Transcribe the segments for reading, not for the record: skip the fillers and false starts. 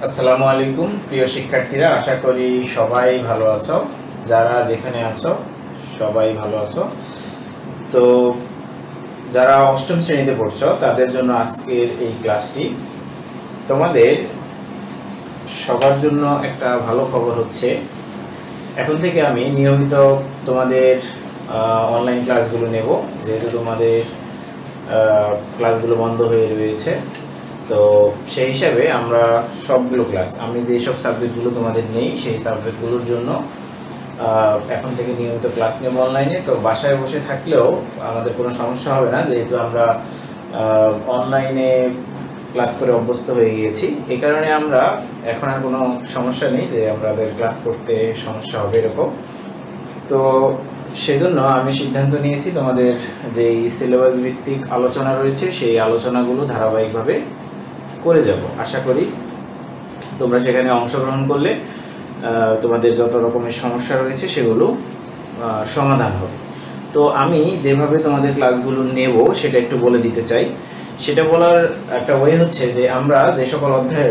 আসসালামু আলাইকুম প্রিয় শিক্ষার্থীরা, আশা করি সবাই ভালো আছো। যারা যেখানে আছো সবাই ভালো আছো। তো যারা অষ্টম শ্রেণীতে পড়ছো তাদের জন্য আজকের এই ক্লাসটি। তোমাদের সবার জন্য একটা ভালো খবর হচ্ছে, এখন থেকে আমি নিয়মিত তোমাদের অনলাইন ক্লাসগুলো নেব, যেহেতু তোমাদের ক্লাসগুলো বন্ধ হয়ে রয়েছে। তো সেই হিসাবে আমরা সবগুলো ক্লাস, আমি যেসব সাবজেক্টগুলো তোমাদের নেই সেই সাবজেক্টগুলোর জন্য এখন থেকে নিয়মিত ক্লাস নেব অনলাইনে। তো বাসায় বসে থাকলেও আমাদের কোনো সমস্যা হবে না, যেহেতু আমরা অনলাইনে ক্লাস করে অভ্যস্ত হয়ে গিয়েছি। এই কারণে আমরা এখন আর কোনো সমস্যা নেই যে আমাদের ক্লাস করতে সমস্যা হবে এরকম। তো সেজন্য আমি সিদ্ধান্ত নিয়েছি, তোমাদের যেই সিলেবাস ভিত্তিক আলোচনা রয়েছে সেই আলোচনাগুলো ধারাবাহিকভাবে করে যাব। আশা করি তোমরা সেখানে অংশগ্রহণ করলে তোমাদের যত রকমের সমস্যা রয়েছে সেগুলো সমাধান হবে। তো আমি যেভাবে তোমাদের ক্লাসগুলো নেব সেটা একটু বলে দিতে চাই। সেটা বলার একটা ওয়ে হচ্ছে যে আমরা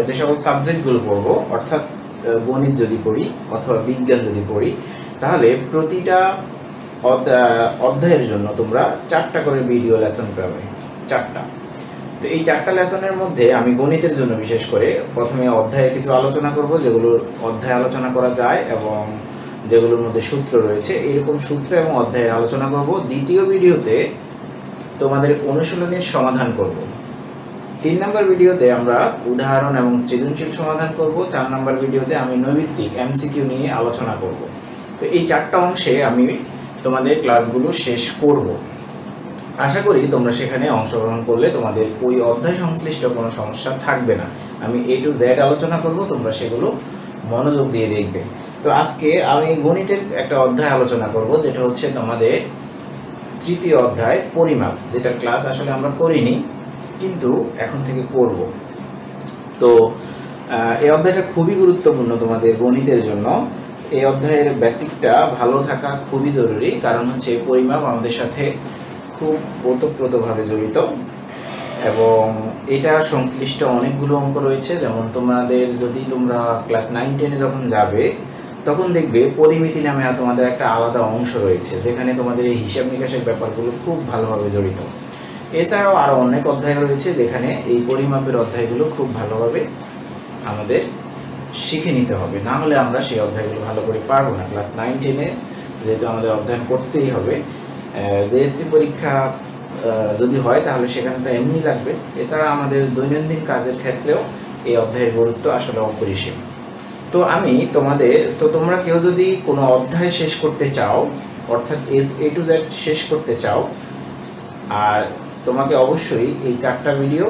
যে সকল সাবজেক্টগুলো পড়বো, অর্থাৎ গণিত যদি পড়ি অথবা বিজ্ঞান যদি পড়ি, তাহলে প্রতিটা অধ্যায়ের জন্য তোমরা 4টা করে ভিডিও লেসন পাবে, 4টা। তো এই 4টা লেসনের মধ্যে আমি গণিতের জন্য বিশেষ করে প্রথমে অধ্যায়ে কিছু আলোচনা করব, যেগুলো অধ্যায়ে আলোচনা করা যায় এবং যেগুলোর মধ্যে সূত্র রয়েছে, এইরকম সূত্র এবং অধ্যায়ের আলোচনা করব। দ্বিতীয় ভিডিওতে তোমাদের অনুশীলনীর সমাধান করব। 3 নম্বর ভিডিওতে আমরা উদাহরণ এবং সৃজনশীল সমাধান করব। 4 নম্বর ভিডিওতে আমি নৈর্ব্যক্তিক এমসিকিউ নিয়ে আলোচনা করব। তো এই 4টা অংশে আমি তোমাদের ক্লাসগুলো শেষ করব। আশা করি তোমরা সেখানে অংশগ্রহণ করলে তোমাদের ওই অধ্যায় সংশ্লিষ্ট কোনো সমস্যা থাকবে না। আমি A to Z আলোচনা করব, তোমরা সেগুলো মনোযোগ দিয়ে দেখবে। তো আজকে আমি গণিতের একটা অধ্যায় আলোচনা করব, যেটা হচ্ছে তোমাদের 3য় অধ্যায় পরিমাপ, যেটার ক্লাস আসলে আমরা করিনি কিন্তু এখন থেকে করব। তো এই অধ্যায়টা খুবই গুরুত্বপূর্ণ তোমাদের গণিতের জন্য। এই অধ্যায়ের বেসিকটা ভালো থাকা খুবই জরুরি, কারণ হচ্ছে পরিমাপ আমাদের সাথে খুব ওতপ্রোতভাবে জড়িত এবং এটা সংশ্লিষ্ট অনেকগুলো অঙ্ক রয়েছে। যেমন তোমরা ক্লাস 9-10-এ যখন যাবে তখন দেখবে পরিমিতি নামে তোমাদের একটা আলাদা অংশ রয়েছে, যেখানে তোমাদের এই হিসাব নিকাশের ব্যাপারগুলো খুব ভালোভাবে জড়িত। এছাড়াও আরও অনেক অধ্যায় রয়েছে যেখানে এই পরিমাপের অধ্যায়গুলো খুব ভালোভাবে আমাদের শিখে নিতে হবে, না হলে আমরা সেই অধ্যায়গুলো ভালো করে পারবো না। ক্লাস 9-10-এ যেহেতু আমাদের অধ্যয়ন করতেই হবে, জেএসসি পরীক্ষা যদি হয় তাহলে সেখানে তো এমনি লাগবে। এছাড়া আমাদের দৈনন্দিন কাজের ক্ষেত্রেও এই অধ্যায়ের গুরুত্ব আসলে অপরিসীম। তো তোমরা কেউ যদি কোনো অধ্যায় শেষ করতে চাও, অর্থাৎ A to Z শেষ করতে চাও, আর তোমাকে অবশ্যই এই 4টা ভিডিও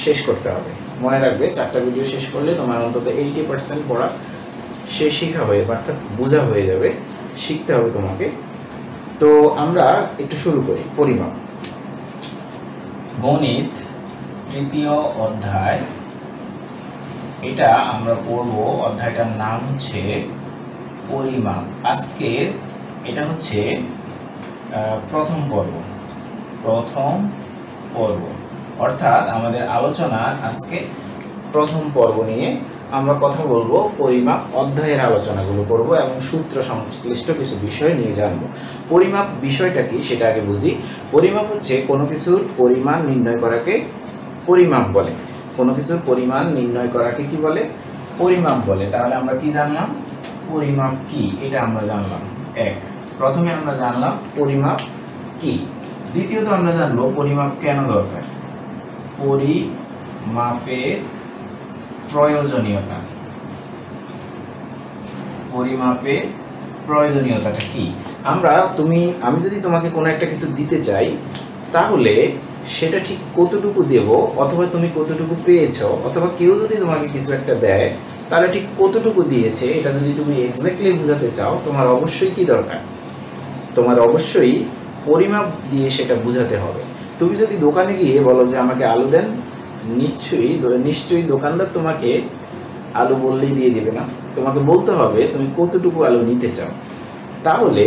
শেষ করতে হবে। মনে রাখবে, 4টা ভিডিও শেষ করলে তোমার অন্তত 80% পড়া শিখা হয়ে, অর্থাৎ বোঝা হয়ে যাবে। শিখতে হবে তোমাকে। তো আমরা একটু শুরু করি। পরিমাপ, গণিত 3য় অধ্যায়, এটা আমরা পড়ব। অধ্যায়টার নাম হচ্ছে পরিমাপ। আজকে এটা হচ্ছে প্রথম পর্ব, অর্থাৎ আমাদের আলোচনার আজকে প্রথম পর্ব নিয়ে আমরা কথা বলবো। পরিমাপ অধ্যায়ের আলোচনাগুলো করব এবং সূত্র সংশ্লিষ্ট কিছু বিষয় নিয়ে জানব। পরিমাপ বিষয়টা কি সেটা আগে বুঝি। পরিমাপ হচ্ছে কোনো কিছুর পরিমাণ নির্ণয় করাকে পরিমাপ বলে। কোনো কিছুর পরিমাণ নির্ণয় করাকে কি বলে? পরিমাপ বলে। তাহলে আমরা কি জানলাম? পরিমাপ কি এটা আমরা জানলাম। প্রথমে আমরা জানলাম পরিমাপ কি। দ্বিতীয়ত আমরা জানবো পরিমাপ কেন দরকার, পরিমাপের প্রয়োজনীয়তাটা কি। আমি যদি তোমাকে কোনো একটা কিছু দিতে চাই, তাহলে সেটা ঠিক কতটুকু দেব, অথবা তুমি কতটুকু পেয়েছো, অথবা কেউ যদি তোমাকে কিছু একটা দেয় তাহলে ঠিক কতটুকু দিয়েছে, এটা যদি তুমি এক্স্যাক্টলি বোঝাতে চাও, তোমার অবশ্যই কি দরকার? তোমার অবশ্যই পরিমাপ দিয়ে সেটা বোঝাতে হবে। তুমি যদি দোকানে গিয়ে বলো যে আমাকে আলু দেন, নিশ্চয়ই দোকানদার তোমাকে আলু বললেই দিয়ে দেবে না। তোমাকে বলতে হবে তুমি কতটুকু আলু নিতে চাও। তাহলে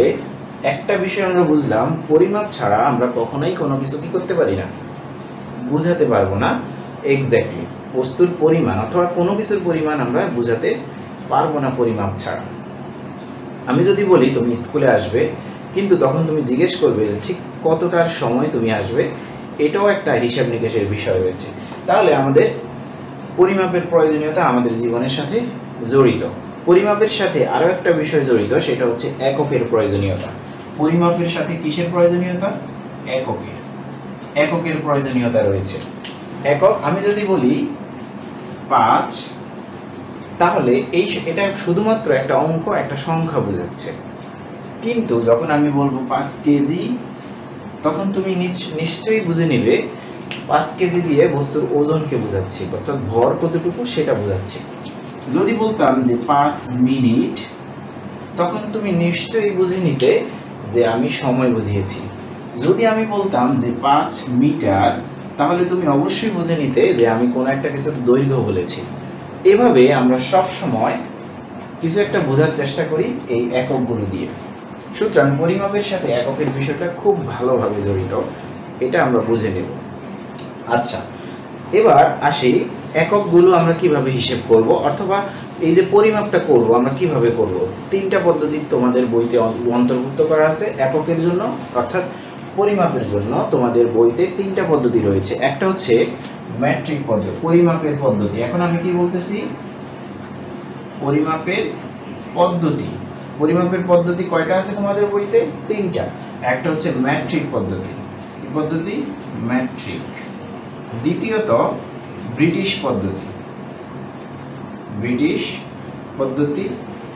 একটা বিষয় আমরা বুঝলাম, পরিমাপ ছাড়া আমরা কখনোই কোনো কিছু কি করতে পারি না, বুঝাতে পারবো না এক্স্যাক্টলি। বস্তুর পরিমাণ অথবা কোনো কিছুর পরিমাণ আমরা বোঝাতে পারবো না পরিমাপ ছাড়া। আমি যদি বলি তুমি স্কুলে আসবে, কিন্তু তখন তুমি জিজ্ঞেস করবে ঠিক কতটার সময় তুমি আসবে, এটাও একটা হিসাব নিকেশের বিষয় রয়েছে। তাহলে আমাদের পরিমাপের প্রয়োজনীয়তা আমাদের জীবনের সাথে জড়িত। পরিমাপের সাথে আরও একটা বিষয় জড়িত, সেটা হচ্ছে এককের প্রয়োজনীয়তা। পরিমাপের সাথে কিসের প্রয়োজনীয়তা? এককের প্রয়োজনীয়তা রয়েছে। একক আমি যদি বলি 5, তাহলে এটা শুধুমাত্র একটা অঙ্ক, একটা সংখ্যা বোঝাচ্ছে। কিন্তু যখন আমি বলবো 5 কেজি, তখন তুমি নিশ্চয়ই বুঝে নিবে 5 কেজি দিয়ে বস্তুর ওজনকে বোঝাচ্ছি, অর্থাৎ ভর কতটুকু সেটা বোঝাচ্ছি। যদি বলতাম যে 5 মিনিট, তখন তুমি নিশ্চয়ই বুঝে নিতে যে আমি সময় বুঝিয়েছি। যদি আমি বলতাম যে 5 মিটার, তাহলে তুমি অবশ্যই বুঝে নিতে যে আমি কোনো একটা কিছুর দৈর্ঘ্য বলেছি। এভাবে আমরা সব সময় কিছু একটা বোঝার চেষ্টা করি এই এককগুলো দিয়ে। সুতরাং পরিমাপের সাথে এককের বিষয়টা খুব ভালোভাবে জড়িত, এটা আমরা বুঝে নেব। আচ্ছা, এবার আসি এককগুলো আমরা কিভাবে হিসেব করব, অথবা এই যে পরিমাপটা করব আমরা কিভাবে করব। 3টা পদ্ধতি তোমাদের বইতে অন্তর্ভুক্ত করা আছে এককের জন্য, অর্থাৎ পরিমাপের জন্য তোমাদের বইতে 3টা পদ্ধতি রয়েছে। একটা হচ্ছে ম্যাট্রিক পদ্ধতি, পরিমাপের পদ্ধতি। এখন আমি কি বলতেছি? পরিমাপের পদ্ধতি। পরিমাপের পদ্ধতি কয়টা আছে তোমাদের বইতে? 3টা। একটা হচ্ছে ম্যাট্রিক পদ্ধতি। কি পদ্ধতি? ম্যাট্রিক। দ্বিতীয়ত ব্রিটিশ পদ্ধতি।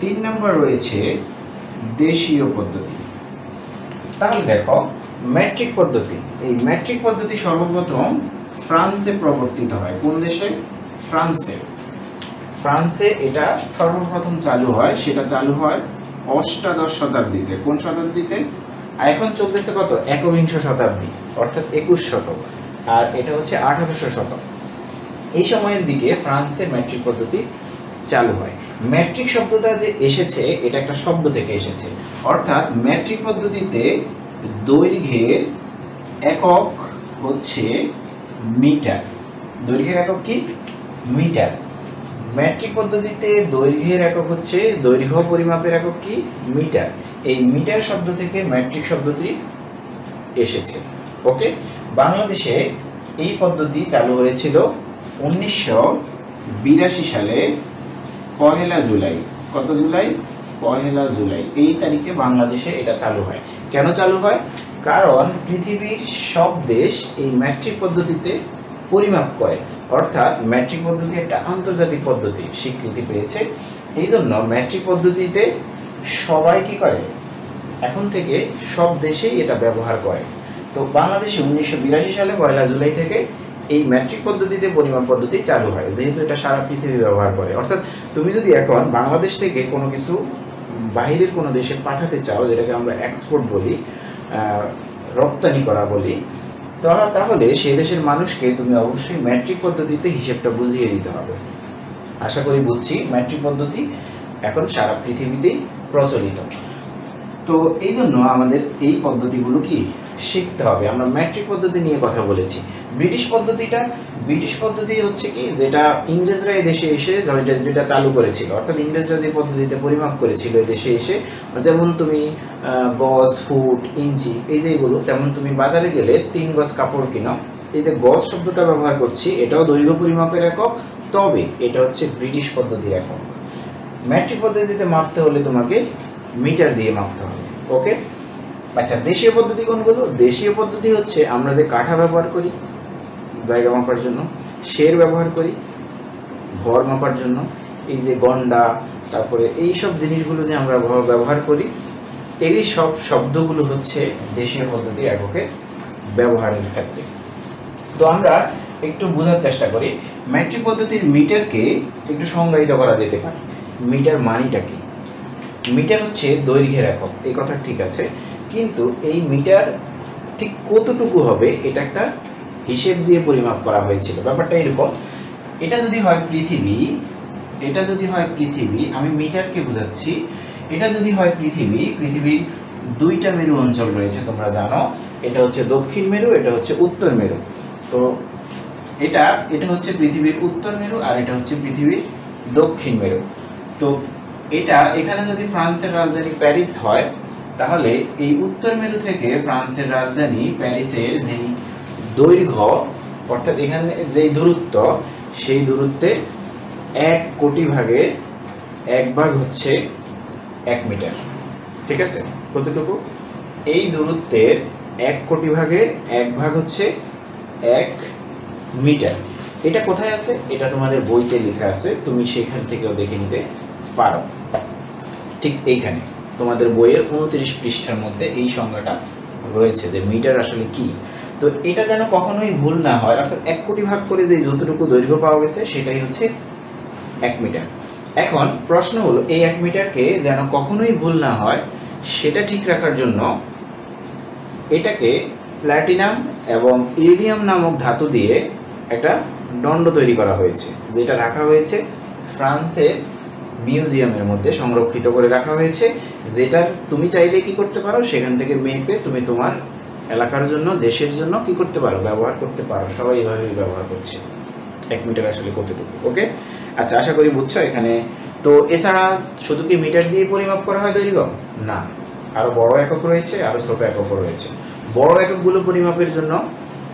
3 নম্বর রয়েছে দেশীয় পদ্ধতি। তাহলে দেখো, ম্যাট্রিক পদ্ধতি, এই ম্যাট্রিক পদ্ধতি সর্বপ্রথম ফ্রান্সে প্রবর্তিত হয়। কোন দেশে? ফ্রান্সে এটা সর্বপ্রথম চালু হয়। সেটা চালু হয় অষ্টাদশ শতাব্দীতে। কোন শতাব্দীতে? এখন চলতেছে কত? একবিংশ শতাব্দী, অর্থাৎ 21 শতক, আর এটা হচ্ছে 1800 শতক। এই সময়ের দিকে ফ্রান্সে ম্যাট্রিক পদ্ধতি চালু হয়। ম্যাট্রিক শব্দটা যে এসেছে, এটা একটা শব্দ থেকে এসেছে, অর্থাৎ ম্যাট্রিক পদ্ধতিতে দৈর্ঘ্যের একক হচ্ছে মিটার। দৈর্ঘ্যের একক কি? মিটার। ম্যাট্রিক পদ্ধতিতে দৈর্ঘ্যের একক হচ্ছে, দৈর্ঘ্য পরিমাপের একক কি? মিটার। এই মিটার শব্দ থেকে ম্যাট্রিক শব্দটি এসেছে। ওকে, বাংলাদেশে এই পদ্ধতি চালু হয়েছিল 1982 সালে 1 জুলাই। কত জুলাই? 1 জুলাই। এই তারিখে বাংলাদেশে এটা চালু হয়। কেন চালু হয়? কারণ পৃথিবীর সব দেশ এই ম্যাট্রিক পদ্ধতিতে পরিমাপ করে, অর্থাৎ ম্যাট্রিক পদ্ধতি একটা আন্তর্জাতিক পদ্ধতি স্বীকৃতি পেয়েছে। এই জন্য ম্যাট্রিক পদ্ধতিতে সবাই কি করে? এখন থেকে সব দেশেই এটা ব্যবহার করে। তো বাংলাদেশে 1982 সালে 1 জুলাই থেকে এই ম্যাট্রিক পদ্ধতিতে পরিমাপ পদ্ধতি চালু হয়, যেহেতু এটা সারা পৃথিবী ব্যবহার করে। অর্থাৎ তুমি যদি এখন বাংলাদেশ থেকে কোনো কিছু বাইরের কোনো দেশে পাঠাতে চাও, যেটাকে আমরা এক্সপোর্ট বলি, রপ্তানি করা বলি, তাহলে সেই দেশের মানুষকে তুমি অবশ্যই ম্যাট্রিক পদ্ধতিতে হিসেবটা বুঝিয়ে দিতে হবে। আশা করি বুঝছি। ম্যাট্রিক পদ্ধতি এখন সারা পৃথিবীতেই প্রচলিত। তো এই জন্য আমাদের এই পদ্ধতিগুলো কি শিখতে হবে। আমরা ম্যাট্রিক পদ্ধতি নিয়ে কথা বলেছি। ব্রিটিশ পদ্ধতি হচ্ছে কি, যেটা ইংরেজরা এই দেশে এসে যেটা চালু করেছিল, অর্থাৎ ইংরেজরা যে পদ্ধতিতে পরিমাপ করেছিল এই দেশে এসে, যেমন তুমি গজ, ফুট, ইঞ্চি, এই যেগুলো, তেমন তুমি বাজারে গেলে 3 গজ কাপড় কিনো, এই যে গজ শব্দটা ব্যবহার করছি, এটাও দৈর্ঘ্য পরিমাপের একক, তবে এটা হচ্ছে ব্রিটিশ পদ্ধতির একক। ম্যাট্রিক পদ্ধতিতে মাপতে হলে তোমাকে মিটার দিয়ে মাপতে হবে। ওকে, আচ্ছা, দেশীয় পদ্ধতি কোনগুলো? দেশীয় পদ্ধতি হচ্ছে আমরা যে কাঠা ব্যবহার করি জায়গা মাপার জন্য, শের ব্যবহার করি ভর মাপার জন্য, এই যে গন্ডা, তারপরে এই সব জিনিসগুলো যে আমরা ব্যবহার করি, এই সব শব্দগুলো হচ্ছে দেশীয় পদ্ধতির এককে ব্যবহারের ক্ষেত্রে। তো আমরা একটু বোঝার চেষ্টা করি। ম্যাট্রিক পদ্ধতির মিটারকে একটু সংজ্ঞায়িত করা যেতে পারে। মিটার মানিটা কি? মিটার হচ্ছে দৈর্ঘ্যের একক, এই কথা ঠিক আছে, কিন্তু এই মিটার ঠিক কতটুকু হবে এটা একটা হিসেব দিয়ে পরিমাপ করা হয়েছিল। ব্যাপারটা এরকম, এটা যদি হয় পৃথিবী, আমি মিটারকে বোঝাচ্ছি, এটা যদি হয় পৃথিবীর 2টা মেরু অঞ্চল রয়েছে তোমরা জানো, এটা হচ্ছে দক্ষিণ মেরু, এটা হচ্ছে উত্তর মেরু। তো এটা হচ্ছে পৃথিবীর উত্তর মেরু আর এটা হচ্ছে পৃথিবীর দক্ষিণ মেরু। তো এটা এখানে যদি ফ্রান্সের রাজধানী প্যারিস হয় তাহলে এই উত্তর মেরু থেকে ফ্রান্সের রাজধানী প্যারিসের যে দৈর্ঘ্য অর্থাৎ এখানে যে দূরত্ব সেই দূরত্বের 1 কোটি ভাগের 1 ভাগ হচ্ছে 1 মিটার। ঠিক আছে, কতটুকু? এই দূরত্বের 1 কোটি ভাগের 1 ভাগ হচ্ছে 1 মিটার। এটা কোথায় আছে? এটা তোমাদের বইতে লেখা আছে, তুমি সেখান থেকেও দেখে নিতে পারো। ঠিক এইখানে তোমাদের বইয়ের 29 পৃষ্ঠার মধ্যে এই সংজ্ঞাটা রয়েছে যে মিটার আসলে কি। তো এটা যেন কখনোই ভুল না হয়, অর্থাৎ 1 কোটি ভাগ করে যে যতটুকু দৈর্ঘ্য পাওয়া গেছে সেটাই হচ্ছে 1 মিটার। এখন প্রশ্ন হলো এই 1 মিটারকে যেন কখনোই ভুল না হয় সেটা ঠিক রাখার জন্য এটাকে প্ল্যাটিনাম এবং ইরিডিয়াম নামক ধাতু দিয়ে একটা দণ্ড তৈরি করা হয়েছে, যেটা রাখা হয়েছে ফ্রান্সের মিউজিয়ামের মধ্যে সংরক্ষিত করে রাখা হয়েছে, যেটা তুমি চাইলে কি করতে পারো সেখান থেকে মেপে তুমি তোমার এলাকার জন্য, দেশের জন্য কি করতে পারো, ব্যবহার করতে পারো। সবাই এইভাবেই ব্যবহার করছে 1 মিটার আসলে কতটুকু। ওকে, আচ্ছা, আশা করি বুঝছো এখানে। তো এছাড়া শুধু কি মিটার দিয়ে পরিমাপ করা হয় দৈর্ঘ্য? না, আরো বড় একক রয়েছে, আরো ছোট এককও রয়েছে। বড় এককগুলো পরিমাপের জন্য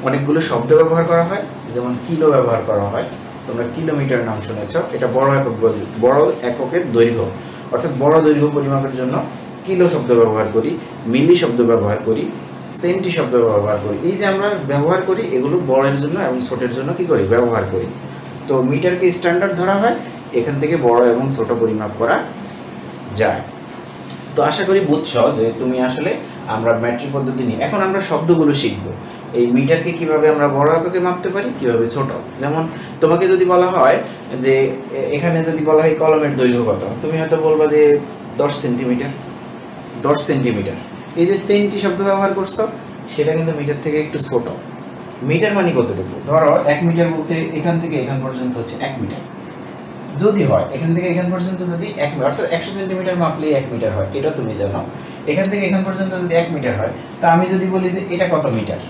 অনেকগুলো শব্দ ব্যবহার করা হয়, যেমন কিলো ব্যবহার করা হয়। তোমরা কিলোমিটার নাম শুনেছ, এটা বড় একক, বড় এককের দৈর্ঘ্য, অর্থাৎ বড় দৈর্ঘ্য পরিমাপের জন্য কিলো শব্দ ব্যবহার করি, মিলি শব্দ ব্যবহার করি, সেন্টি শব্দ ব্যবহার করি। এই যে আমরা ব্যবহার করি এগুলো বড়ের জন্য এবং ছোটের জন্য কি করি, ব্যবহার করি। তো মিটারকে স্ট্যান্ডার্ড ধরা হয়, এখান থেকে বড় এবং ছোট পরিমাপ করা যায়। তো আশা করি বুঝছো যে তুমি আসলে আমরা মেট্রিক পদ্ধতি নিয়ে এখন আমরা শব্দগুলো শিখব। এই মিটারকে কিভাবে আমরা বড় এককে মাপতে পারি, কিভাবে ছোট। যেমন তোমাকে যদি বলা হয় যে এখানে যদি বলা হয় কলমের দৈর্ঘ্য কত, তুমি হয়তো বলবা যে 10 সেন্টিমিটার। 10 সেন্টিমিটার, এই যে সেন্টি শব্দ ব্যবহার করছো সেটা কিন্তু মিটার থেকে একটু ছোট। মিটার মানে কতটুকু? ধরো 1 মিটার বলতে এখান থেকে এখান পর্যন্ত হচ্ছে 1 মিটার। যদি হয় এখান থেকে এখান পর্যন্ত যদি 1 মিটার, অর্থাৎ 100 সেন্টিমিটার মাপলেই 1 মিটার হয়, এটা তুমি জানো। এখান থেকে এখান পর্যন্ত যদি 1 মিটার হয়, তা আমি যদি বলি যে এটা কত মিটার,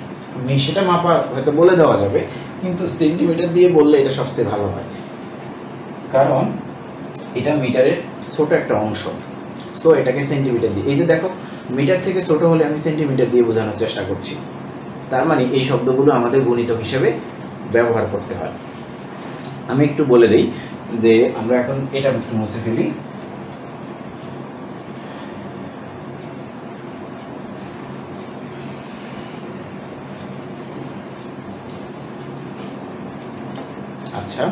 সেটা মাপা হয়তো বলে দেওয়া যাবে, কিন্তু সেন্টিমিটার দিয়ে বললে এটা সবচেয়ে ভালো হয়, কারণ এটা মিটারের ছোট একটা অংশ। সো এটাকে সেন্টিমিটার দিয়ে, এই যে দেখো মিটার থেকে ছোট হলে আমি সেন্টিমিটার দিয়ে বোঝানোর চেষ্টা করছি। তার মানে এই শব্দগুলো আমাদের গণিতক হিসেবে ব্যবহার করতে হয়। আমি একটু বলে দিই যে আমরা এখন এটা একটু মুছে ফেলি। আচ্ছা,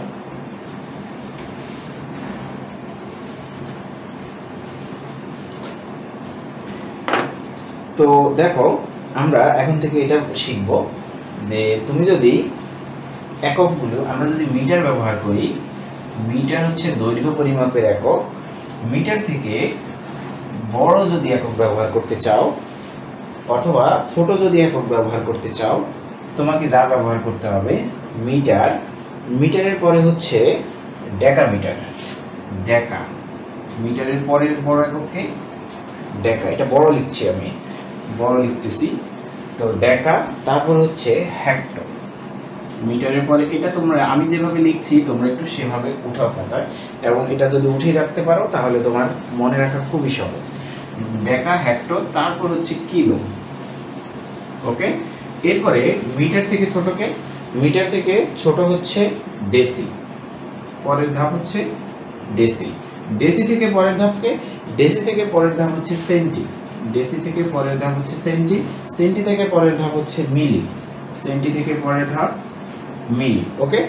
তো দেখো আমরা এখন থেকে এটা শিখব যে তুমি যদি এককগুলো, আমরা যদি মিটার ব্যবহার করি, মিটার হচ্ছে দৈর্ঘ্য পরিমাপের একক। মিটার থেকে বড় যদি একক ব্যবহার করতে চাও অথবা ছোট যদি একক ব্যবহার করতে চাও, তোমাকে যা ব্যবহার করতে হবে মিটার। মিটারের পরে হচ্ছে ডেকামিটার। ডেকা, মিটারের পরের বড় এককে ডেকা, এটা বড় লিখছি, আমি বড় লিখতেছি। তো ডেকা, তারপর হচ্ছে হেক্টর। মিটারের পরে এটা তোমরা, আমি যেভাবে লিখছি তোমরা একটু সেভাবে উঠাও খাতায়, এবং এটা যদি উঠিয়ে রাখতে পারো তাহলে তোমার মনে রাখা খুবই সহজ। ডেকা, হেক্টর, তারপর হচ্ছে কিলো। ওকে, এরপরে মিটার থেকে ছোটকে, মিটার থেকে ছোট হচ্ছে ডেসি, পরের ধাপ হচ্ছে ডেসি। ডেসি থেকে পরের ধাপকে, ডেসি থেকে পরের ধাপ হচ্ছে সেন্টি, ডেসি থেকে পরের ধাপ হচ্ছে সেন্টি, সেন্টি থেকে পরের ধাপ হচ্ছে মিলি, সেন্টি থেকে পরের ধাপ মিলি। ওকে,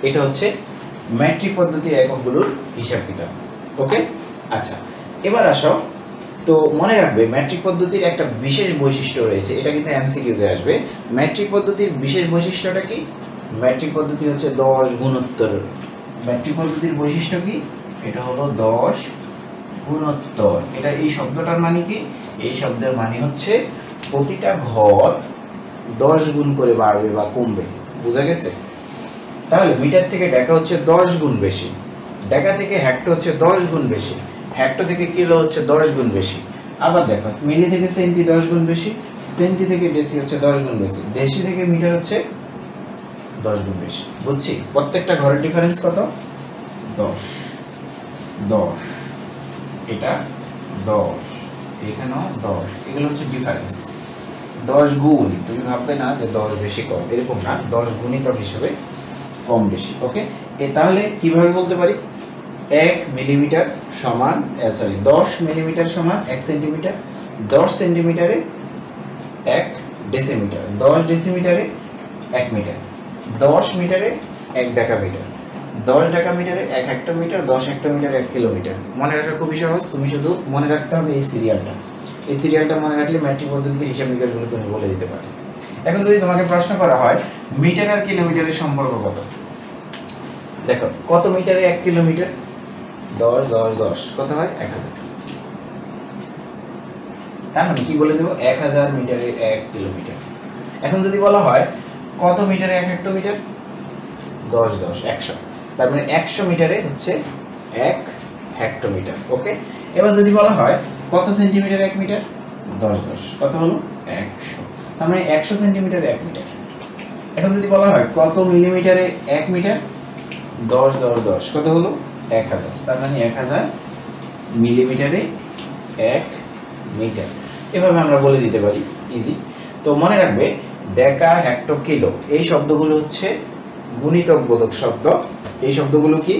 এটা হচ্ছে ম্যাট্রিক পদ্ধতির এককগুলোর হিসাব কিতাব। ওকে, আচ্ছা, এবার আসো। তো মনে রাখবে ম্যাট্রিক পদ্ধতির একটা বিশেষ বৈশিষ্ট্য রয়েছে, এটা কিন্তু এমসিকিউতে আসবে। ম্যাট্রিক পদ্ধতির বিশেষ বৈশিষ্ট্যটা কি? ম্যাট্রিক পদ্ধতি হচ্ছে 10 গুণোত্তর। ম্যাট্রিক পদ্ধতির বৈশিষ্ট্য কি? এটা হলো 10 গুণোত্তর। এটা এই শব্দটার মানে কি? এই শব্দের মানে হচ্ছে প্রতিটা ঘর 10 গুণ করে বাড়বে বা কমবে। বোঝা গেছে? তাহলে মিটার থেকে ডেকা হচ্ছে 10 গুণ বেশি, ডেকা থেকে হেক্টর হচ্ছে 10 গুণ বেশি, হেক্টর থেকে কিলো হচ্ছে 10 গুণ বেশি। আবার দেখো মিলি থেকে সেন্টি 10 গুণ বেশি, সেন্টি থেকে ডেসি হচ্ছে 10 গুণ বেশি, ডেসি থেকে মিটার হচ্ছে 10 গুণ বেশি। বুঝছি? প্রত্যেকটা ঘরের ডিফারেন্স কত? 10 10, এটা 10, এখানেও 10, এগুলো হচ্ছে ডিফারেন্স। 10 গুণ, তুমি ভাববে না যে 10 বেশি কম, এরকম না, 10 গুণিতক হিসেবে কম বেশি। ওকে, তাহলে কিভাবে বলতে পারি? 1 মিলিমিটার সমান 10 মিলিমিটার সমান 1 সেন্টিমিটার, 10 সেন্টিমিটারে 1 ডেসিমিটার, 10 ডেসিমিটারে 1 মিটার, 10 মিটারে 1 ডেকামিটার, 10 ডেকামিটারে 1 হেক্টোমিটার, 10 হেক্টোমিটারে 1 কিলোমিটার। মনে রাখা খুবই সহজ, তুমি শুধু মনে রাখতে হবে এই সিরিয়ালটা। এই সিরিয়ালটা মনে রাখলে ম্যাট্রিক পদ্ধতির হিসাব নিকাশগুলো তুমি বলে দিতে পারো। এখন যদি তোমাকে প্রশ্ন করা হয় মিটার আর কিলোমিটারের সম্পর্ক কত, দেখো কত মিটারে 1 কিলোমিটার? 10 10 10, কত হয়? 1000। তার মানে কি বলে দেবো? 1000 মিটারে 1 কিলোমিটার। এখন যদি বলা হয় কত মিটারে 1 হেক্টোমিটার? 10 10 100, তার মানে 100 মিটারে হচ্ছে 1 হেক্টোমিটার। ওকে, এবার যদি বলা হয় কত সেন্টিমিটার 1 মিটার? 10 10, কত হলো? 100, তার মানে 100 সেন্টিমিটার 1 মিটার। এখন যদি বলা হয় কত মিলিমিটারে 1 মিটার? 10 10 10, কত হলো? 1000, তার মানে 1000 মিলিমিটারে 1 মিটার। এভাবে আমরা বলে দিতে পারি, ইজি। তো মনে রাখবে ডেকা, হেক্টো, কিলো এই শব্দগুলো হচ্ছে গুণিতক বোধক শব্দ। এই শব্দগুলো কি?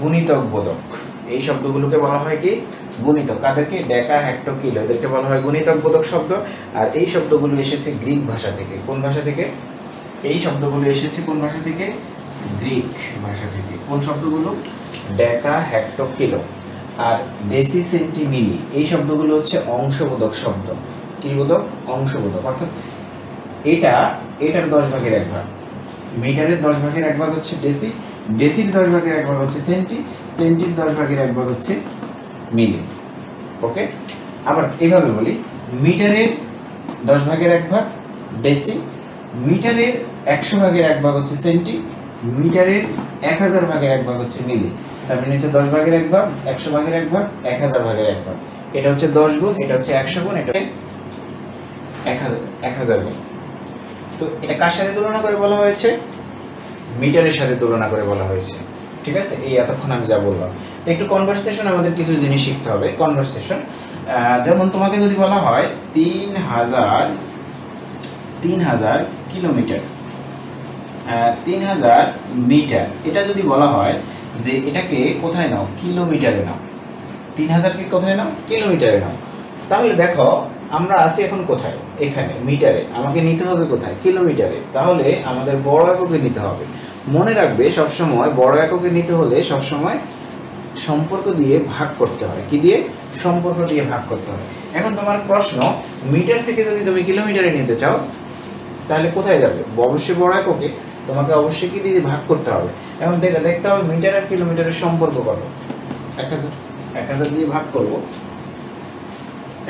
গুণিতক বোধক। এই শব্দগুলোকে বলা হয় কি? গুণিতক। কাদেরকে? ডেকা, হেক্টো, কিলো, এদেরকে বলা হয় গুণিতক বোধক শব্দ। আর এই শব্দগুলো এসেছে গ্রিক ভাষা থেকে। কোন ভাষা থেকে? এই শব্দগুলো এসেছে কোন ভাষা থেকে? গ্রিক ভাষা থেকে। কোন শব্দগুলো? ডেকা, হেক্টো, কিলো। আর ডেসি, সেন্টি, মিলি এই শব্দগুলো হচ্ছে অংশবোধক শব্দ। কি বোধক? অংশবোধক। অর্থাৎ এটার 10 ভাগের 1 ভাগ, মিটারের 10 ভাগের 1 ভাগ হচ্ছে ডেসি, ডেসির 10 ভাগের 1 ভাগ হচ্ছে সেন্টি, সেন্টির 10 ভাগের 1 ভাগ হচ্ছে মিলি। ওকে, আবার এইভাবে বলি, মিটারের 10 ভাগের 1 ভাগ ডেসি, মিটারের 100 ভাগের 1 ভাগ হচ্ছে সেন্টি, মিটারের 1000 ভাগের 1 ভাগ হচ্ছে মিলি। তার মানে হচ্ছে 10 ভাগের 1 ভাগ, 100 ভাগের 1 ভাগ, 1000 ভাগের 1 ভাগ। এটা হচ্ছে 10 গুণ, এটা হচ্ছে 100 গুণ, এটা 1000 গুণ। তো এটা কার সাথে তুলনা করে বলা হয়েছে? মিটারের সাথে তুলনা করে বলা হয়েছে। ঠিক আছে, এই এতক্ষণ আমি যা বললাম। তো একটু কনভারসেশন, আমাদের কিছু জিনিস শিখতে হবে। কনভারসেশন, যেমন তোমাকে যদি বলা হয় 3000 কিলোমিটার, 3000 মিটার, এটা যদি বলা হয় যে এটাকে কোথায় নাও? কিলোমিটারে নাও। 3000কে কোথায় নাও? কিলোমিটারে নাও। তাহলে দেখো আমরা আছি এখন কোথায়? এখানে মিটারে, আমাকে নিতে হবে কোথায়? কিলোমিটারে। তাহলে আমাদের বড় এককে নিতে হবে। মনে রাখবে সবসময় বড় এককে নিতে হলে সবসময় সম্পর্ক দিয়ে ভাগ করতে হয়। কি দিয়ে? সম্পর্ক দিয়ে ভাগ করতে হয়। এখন তোমার প্রশ্ন, মিটার থেকে যদি তুমি কিলোমিটারে নিতে চাও তাহলে কোথায় যাবে? অবশ্যই বড় এককে, তোমাকে অবশ্যই কি দিয়ে ভাগ করতে হবে। এখন দেখতে হবে মিটার আর কিলোমিটারের সম্পর্ক কত? 1000, 1000 দিয়ে ভাগ করব,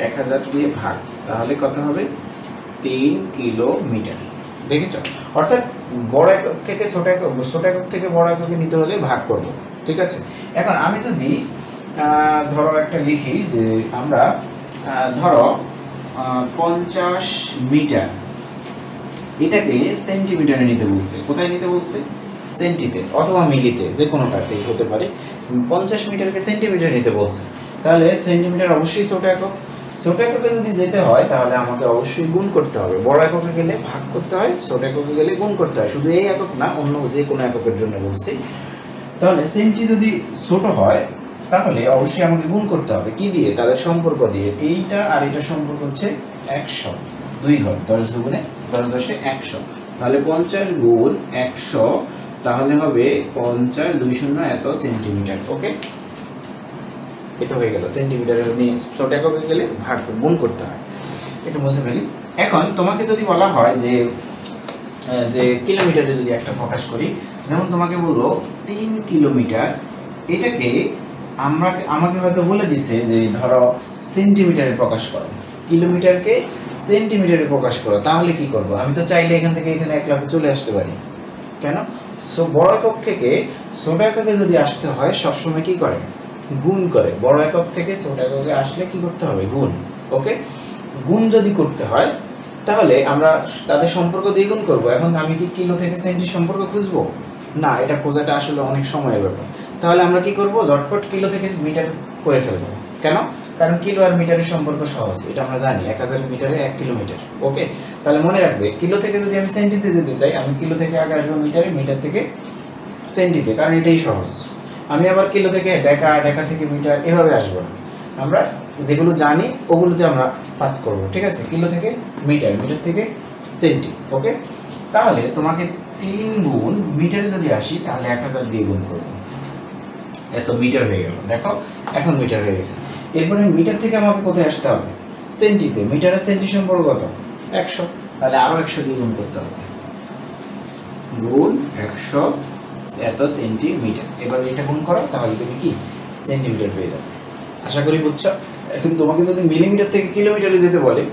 1000 দিয়ে ভাগ, তাহলে কত হবে? 3 কিলোমিটার। দেখেছো? অর্থাৎ বড় একক থেকে ছোট একক, ছোট একক থেকে বড় এককে নিতে হলে ভাগ করব। ঠিক আছে, এখন আমি যদি ধরো একটা লিখি যে আমরা ধরো 50 মিটার, এটাকে সেন্টিমিটারে নিতে বলছে। কোথায় নিতে বলছে? সেন্টিতে অথবা মিলিতে, যে কোনোটাতেই হতে পারে। 50 মিটারকে সেন্টিমিটার নিতে বলছে, তাহলে সেন্টিমিটার অবশ্যই ছোট একক। ছোট এককে যদি যেতে হয় তাহলে আমাকে অবশ্যই গুণ করতে হবে। বড় এককে গেলে ভাগ করতে হয়, ছোট এককে গেলে গুণ করতে হয়। শুধু এই একক না, অন্য যে কোনো এককের জন্য বলছি। তাহলে সেন্টি যদি ছোট হয় তাহলে অবশ্যই আমাকে গুণ করতে হবে। কি দিয়ে? তাদের সম্পর্ক দিয়ে। এইটা আর এটা সম্পর্ক হচ্ছে 100, 2 ঘর, 10 দুগুণে 10 10 100, তাহলে 50 গুণ 100, তাহলে হবে 50 2 শূন্য এত সেন্টিমিটার। ওকে, এটা হয়ে গেল। সেন্টিমিটারে ছোট এককে গেলে ভাগ গুণ করতে হয়। একটু মুছে ফেলি। এখন তোমাকে যদি বলা হয় যে কিলোমিটারে যদি একটা প্রকাশ করি, যেমন তোমাকে বলবো 3 কিলোমিটার, এটাকে আমাকে হয়তো বলে দিছে যে ধরো সেন্টিমিটারে প্রকাশ করো, কিলোমিটারকে সেন্টিমিটারে প্রকাশ করো, তাহলে কি করব? আমি তো চাইলে এখান থেকে এখানে একলাপে চলে আসতে পারি। কেন? সো বড় একক থেকে ছোট এককে যদি আসতে হয় সবসময় কি করে? গুণ করে। বড় একক থেকে ছোট এককে আসলে কি করতে হবে? গুণ। ওকে, গুণ যদি করতে হয় তাহলে আমরা তাদের সম্পর্ক দ্বিগুণ করব। এখন আমি কি কিলো থেকে সেন্টির সম্পর্ক খুঁজবো? না, এটা খোঁজাটা আসলে অনেক সময়ের ব্যাপার। তাহলে আমরা কি করব, ঝটপট কিলো থেকে মিটার করে ফেলবো। কেন? কারণ কিলো আর মিটারের সম্পর্ক সহজ, এটা আমরা জানি 1000 মিটারে 1 কিলোমিটার। ওকে, তাহলে মনে রাখবে কিলো থেকে যদি আমি সেন্টিতে যেতে চাই, আমি কিলো থেকে আগে আসবো মিটারে, মিটার থেকে সেন্টিতে, কারণ এটাই সহজ। আমি আবার কিলো থেকে ডেকা, ডেকা থেকে মিটার এভাবে আসবো না, আমরা যেগুলো জানি ওগুলোতে আমরা পাস করব। ঠিক আছে, কিলো থেকে মিটার, মিটার থেকে সেন্টি। ওকে, তাহলে তোমাকে 3 গুণ মিটারে যদি আসি তাহলে 1000 দিয়ে গুণ করবো, এত মিটার হয়ে গেল। দেখো এখন মিটার হয়ে গেছে। এরপরে মিটার থেকে আমাকে কোথায় আসতে হবে? সেন্টিতে। মিটার আর সেন্টি সম্পর্ক কত? 100। তাহলে আরো 100 দিয়ে গুণ করতে হবে, গুণ 100 এত সেন্টিমিটার। এবার এটা গুণ করো, তাহলে তুমি কি সেন্টিমিটার পেয়ে যাবে। আশা করি বুঝছো। এখন তোমাকে যদি মিলিমিটার থেকে কিলোমিটারে যেতে বলে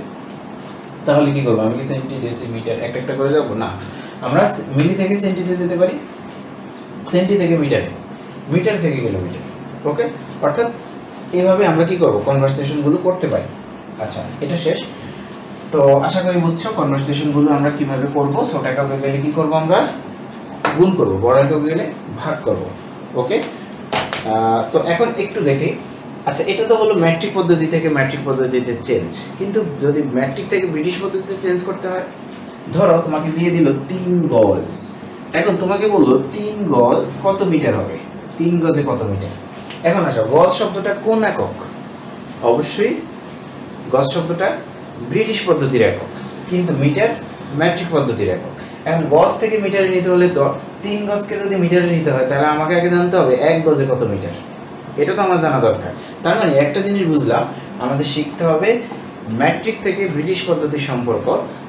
তাহলে কি করবো? আমি কি সেন্টি, ডেসিমিটার একটা একটা করে যাবো? না, আমরা মিলি থেকে সেন্টিতে যেতে পারি, সেন্টি থেকে মিটারে, মিটার থেকে কিলোমিটার। ওকে, অর্থাৎ এইভাবে আমরা কি করব, কনভারসেশনগুলো করতে পারি। আচ্ছা, এটা শেষ। তো আশা করি বুঝছো কনভারসেশনগুলো আমরা কিভাবে করব। ছোট এককে গেলে কি করব, আমরা গুণ করব, বড় এককে গেলে ভাগ করব। ওকে, তো এখন একটু দেখি। আচ্ছা, এটা তো হলো ম্যাট্রিক পদ্ধতি থেকে ম্যাট্রিক পদ্ধতিতে চেঞ্জ, কিন্তু যদি ম্যাট্রিক থেকে ব্রিটিশ পদ্ধতিতে চেঞ্জ করতে হয়, ধরো তোমাকে দিয়ে দিল 3 গজ। এখন তোমাকে বললো 3 গজ কত মিটার হবে? 3 গজে কত মিটার? এখন আসো, গজ শব্দটা কোন একক? অবশ্যই গজ শব্দটা ব্রিটিশ পদ্ধতির একক, কিন্তু মিটার ম্যাট্রিক পদ্ধতির একক। এখন গজ থেকে মিটারে নিতে হলে তো 3 গজকে যদি মিটারে নিতে হয় তাহলে আমাকে আগে জানতে হবে 1 গজে কত মিটার, এটা তো আমার জানা দরকার। তার মানে একটা জিনিস বুঝলাম, আমাদের শিখতে হবে ম্যাট্রিক থেকে ব্রিটিশ পদ্ধতির সম্পর্ক,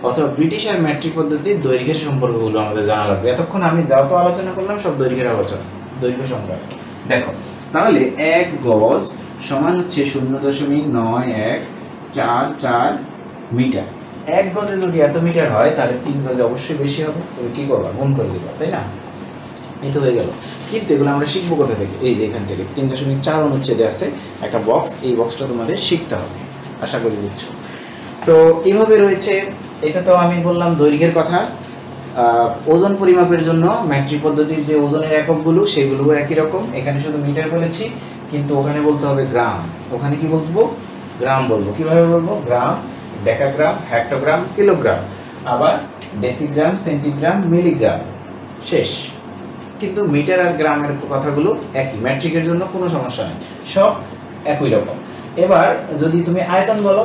অথবা ব্রিটিশ আর ম্যাট্রিক পদ্ধতির দৈর্ঘ্যের সম্পর্কগুলো আমাদের জানা লাগবে। এতক্ষণ আমি যত আলোচনা করলাম সব দৈর্ঘ্যের আলোচনা, দৈর্ঘ্য সম্পর্ক। দেখো তাহলে 1 গজ সমান হচ্ছে 0.9144 মিটার। 1 গজে যদি এত মিটার হয় তাহলে 3 গজে অবশ্যই বেশি হবে। তুমি কি করবা? গুণ করে দিবা, তাই না? এই তো হয়ে গেল। কিন্তু এগুলো আমরা শিখবো কোথা থেকে? এই যে এখান থেকে 3.4 অনুচ্ছেদে আছে একটা বক্স, এই বক্সটা তোমাদের শিখতে হবে। আশা করি বুঝছো। তো এইভাবে রয়েছে। এটা তো আমি বললাম দৈর্ঘ্যের কথা। ওজন পরিমাপের জন্য ম্যাট্রিক পদ্ধতির যে ওজনের এককগুলো সেগুলোও একই রকম। এখানে শুধু মিটার বলেছি, কিন্তু ওখানে বলতে হবে গ্রাম। ওখানে কি বলবো? গ্রাম বলবো। কিভাবে বলবো? গ্রাম, ডেকাগ্রাম, হেক্টোগ্রাম, কিলোগ্রাম, আবার ডেসিগ্রাম, সেন্টিগ্রাম, মিলিগ্রাম। শেষ। কিন্তু মিটার আর গ্রামের কথাগুলো একই, ম্যাট্রিকের জন্য কোনো সমস্যা নেই, সব একই রকম। এবার যদি তুমি আয়তন বলো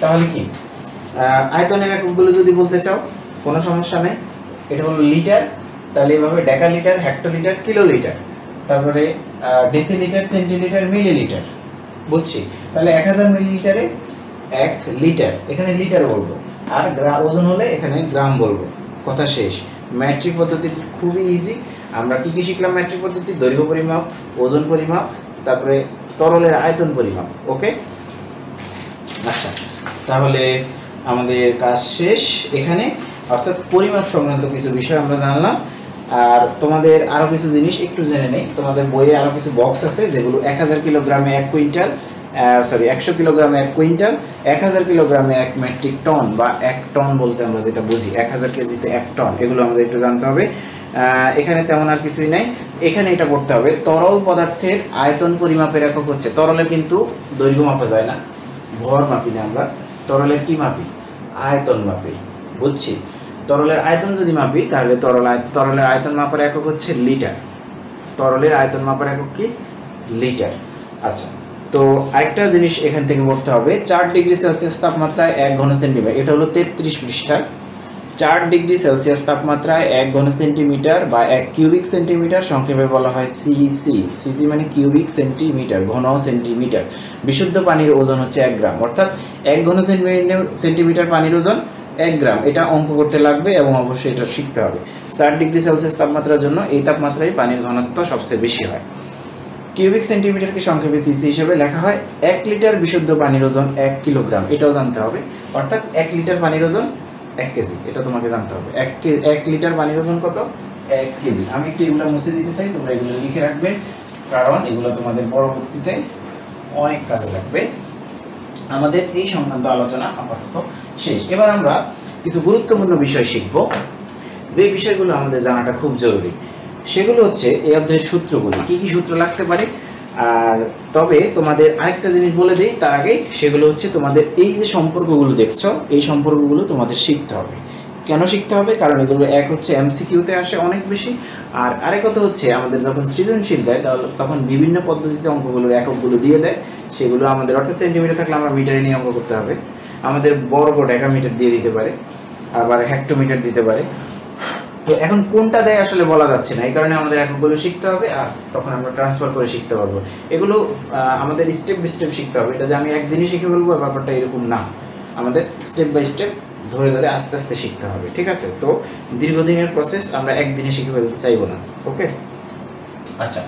তাহলে কি? আয়তনের এককগুলো যদি বলতে চাও কোনো সমস্যা নেই। এটা হলো লিটার, তাহলে এভাবে ডেকালিটার, হেক্টোলিটার, কিলোলিটার, তারপরে ডেসিলিটার, সেন্টিলিটার, মিলিলিটার। বুঝছি। তাহলে 1000 মিলিলিটারে 1 লিটার, এখানে লিটার বলবো। আর ওজন হলে এখানে গ্রাম বলবো। কথা শেষ। ম্যাট্রিক পদ্ধতি খুবই ইজি। আমরা কি কি শিখলাম ম্যাট্রিক পদ্ধতি? দৈর্ঘ্য পরিমাপ, ওজন পরিমাপ, তারপরে তরলের আয়তন পরিমাপ। ওকে, আচ্ছা, তাহলে আমাদের কাজ শেষ এখানে। অর্থাৎ পরিমাপ সংক্রান্ত কিছু বিষয় আমরা জানলাম। আর তোমাদের আরও কিছু জিনিস একটু জেনে নেই। তোমাদের বইয়ে আরও কিছু বক্স আছে যেগুলো 1000 কিলোগ্রামে 1 কুইন্টাল, 100 কিলোগ্রামে 1 কুইন্টাল, 1000 কিলোগ্রামে 1 মেট্রিক টন, বা 1 টন বলতে আমরা যেটা বুঝি 1000 কেজিতে 1 টন, এগুলো আমাদের একটু জানতে হবে। এখানে তেমন আর কিছুই নাই। এখানে এটা পড়তে হবে, তরল পদার্থের আয়তন পরিমাপের একক হচ্ছে, তরলের কিন্তু দৈর্ঘ্য মাপা যায় না, ভর মাপি না আমরা, তরলের কি মাপি? আয়তন মাপি। বুঝছি। তরলের আয়তন যদি মাপি তাহলে তরলের আয়তন মাপার একক হচ্ছে লিটার। তরলের আয়তন মাপার একক কি? লিটার। আচ্ছা, তো আরেকটা জিনিস এখান থেকে পড়তে হবে, 4 ডিগ্রি সেলসিয়াস তাপমাত্রায় 1 ঘন সেন্টিমিটার। এটা হলো 33 পৃষ্ঠা। 4 ডিগ্রি সেলসিয়াস তাপমাত্রায় 1 ঘন সেন্টিমিটার বা 1 কিউবিক সেন্টিমিটার, সংক্ষেপে বলা হয় সিসি। সিসি মানে কিউবিক সেন্টিমিটার, ঘন সেন্টিমিটার। বিশুদ্ধ পানির ওজন হচ্ছে 1 গ্রাম। অর্থাৎ 1 ঘন সেন্টিমিটার পানির ওজন 1 গ্রাম। এটা অঙ্ক করতে লাগবে এবং অবশ্যই এটা শিখতে হবে। 4 ডিগ্রি সেলসিয়াস তাপমাত্রার জন্য এই তাপমাত্রায় পানির ঘনত্ব সবচেয়ে বেশি হয়। কিউবিক সেন্টিমিটারকে সংক্ষেপে সিসি হিসেবে লেখা হয়। 1 লিটার বিশুদ্ধ পানির ওজন 1 কিলোগ্রাম, এটাও জানতে হবে। অর্থাৎ 1 লিটার পানির ওজন 1 কেজি, এটা তোমাকে জানতে হবে। 1 লিটার পানির ওজন কত? 1 কেজি। আমি একটু এগুলো মুছে দিতে চাই, তোমরা এগুলো লিখে রাখবে, কারণ এগুলো তোমাদের পরবর্তীতে অনেক কাজে লাগবে। আমাদের এই সংক্রান্ত আলোচনা আপাতত শেষ। এবার আমরা কিছু গুরুত্বপূর্ণ বিষয় শিখব, যে বিষয়গুলো আমাদের জানাটা খুব জরুরি। সেগুলো হচ্ছে এই অধ্যায়ের সূত্রগুলো, কি কি সূত্র লাগতে পারে। আর তবে তোমাদের আরেকটা জিনিস বলে দিই তার আগে, সেগুলো হচ্ছে তোমাদের এই যে সম্পর্কগুলো দেখছো, এই সম্পর্কগুলো তোমাদের শিখতে হবে। কেন শিখতে হবে? কারণ এগুলো এক হচ্ছে এমসিকিউতে আসে অনেক বেশি, আর আরেক কথা হচ্ছে আমাদের যখন সৃজনশীল দেয় তখন বিভিন্ন পদ্ধতিতে অঙ্কগুলোর এককগুলো দিয়ে দেয়। সেগুলো আমাদের অর্থাৎ সেন্টিমিটার থাকলে আমরা মিটারে নিয়ে অঙ্ক করতে হবে, আমাদের বর্গ ডেকামিটার দিয়ে দিতে পারে, আবার হেক্টোমিটার দিতে পারে। তো এখন কোনটা দেয় আসলে বলা যাচ্ছে না, এই কারণে আমাদের এককগুলো শিখতে হবে, আর তখন আমরা ট্রান্সফার করে শিখতে পারবো। এগুলো আমাদের স্টেপ বাই স্টেপ শিখতে হবে। এটা যে আমি একদিনই শিখে বলবো ব্যাপারটা এরকম না, আমাদের স্টেপ বাই স্টেপ ধরে ধরে আস্তে আস্তে শিখতে হবে, ঠিক আছে? তো দীর্ঘদিনের প্রসেস, আমরা একদিনে শিখে ফেলতে চাইবো না, ওকে? আচ্ছা,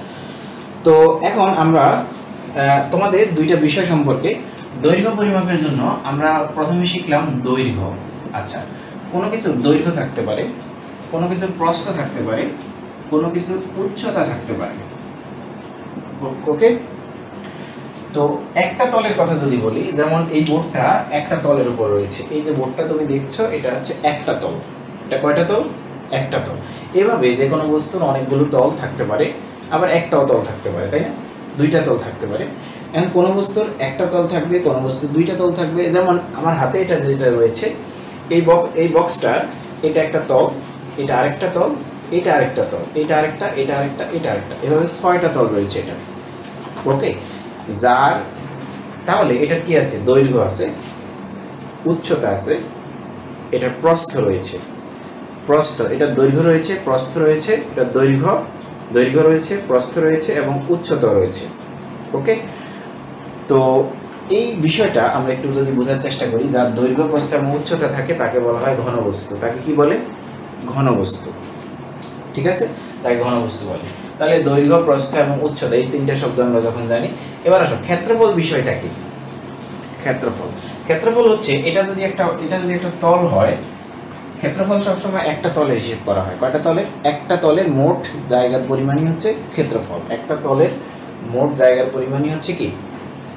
তো এখন আমরা তোমাদের দুইটা বিষয় সম্পর্কে, দৈর্ঘ্য পরিমাপের জন্য আমরা প্রথমে শিখলাম দৈর্ঘ্য। আচ্ছা, কোনো কিছুর দৈর্ঘ্য থাকতে পারে, কোনো কিছুর প্রস্থ থাকতে পারে, কোনো কিছুর উচ্চতা থাকতে পারে, ওকে? তো একটা তলের কথা যদি বলি, যেমন এই বোর্ডটা একটা তলের উপর রয়েছে, এই যে বোর্ডটা তুমি দেখছো এটা হচ্ছে একটা তল। এটা কয়টা তল? একটা তল। এভাবে যে কোনো বস্তুর অনেকগুলো তল থাকতে পারে, আবার একটাও তল থাকতে পারে, তাই না? দুইটা তল থাকতে পারে। এখন কোনো বস্তুর একটা তল থাকবে, কোনো বস্তুর দুইটা তল থাকবে। যেমন আমার হাতে এটা যেটা রয়েছে, এই বক্সটার এটা একটা তল, এটা আরেকটা তল, এটা আরেকটা তল, এটা আরেকটা, এটা আরেকটা, এটা আরেকটা, এভাবে 6টা তল রয়েছে এটা, ওকে? যার তাহলে এটা কি আছে? দৈর্ঘ্য আছে, উচ্চতা আছে, এটা প্রস্থ রয়েছে, প্রস্থ, এটা দৈর্ঘ্য রয়েছে, প্রস্থ রয়েছে, এটা দৈর্ঘ্য রয়েছে, প্রস্থ রয়েছে এবং উচ্চতা রয়েছে, ওকে? তো এই বিষয়টা আমরা একটু যদি বোঝার চেষ্টা করি, যার দৈর্ঘ্য, প্রস্থ এবং উচ্চতা থাকে তাকে বলা হয় ঘনবস্তু। তাকে কি বলে? ঘনবস্তু, ঠিক আছে? তাকে ঘনবস্তু বলে। তাহলে দৈর্ঘ্য, প্রস্থ এবং উচ্চতা, এই তিনটা শব্দ আমরা যখন জানি। এবার আসো ক্ষেত্রফল বিষয়টা কি? ক্ষেত্রফল হচ্ছে এটা যদি একটা তল হয়, ক্ষেত্রফল সবসময় একটা তলের হিসেব করা হয়। কয়টা তলের? একটা তলের মোট জায়গার পরিমাণই হচ্ছে ক্ষেত্রফল। একটা তলের মোট জায়গার পরিমাণই হচ্ছে কি?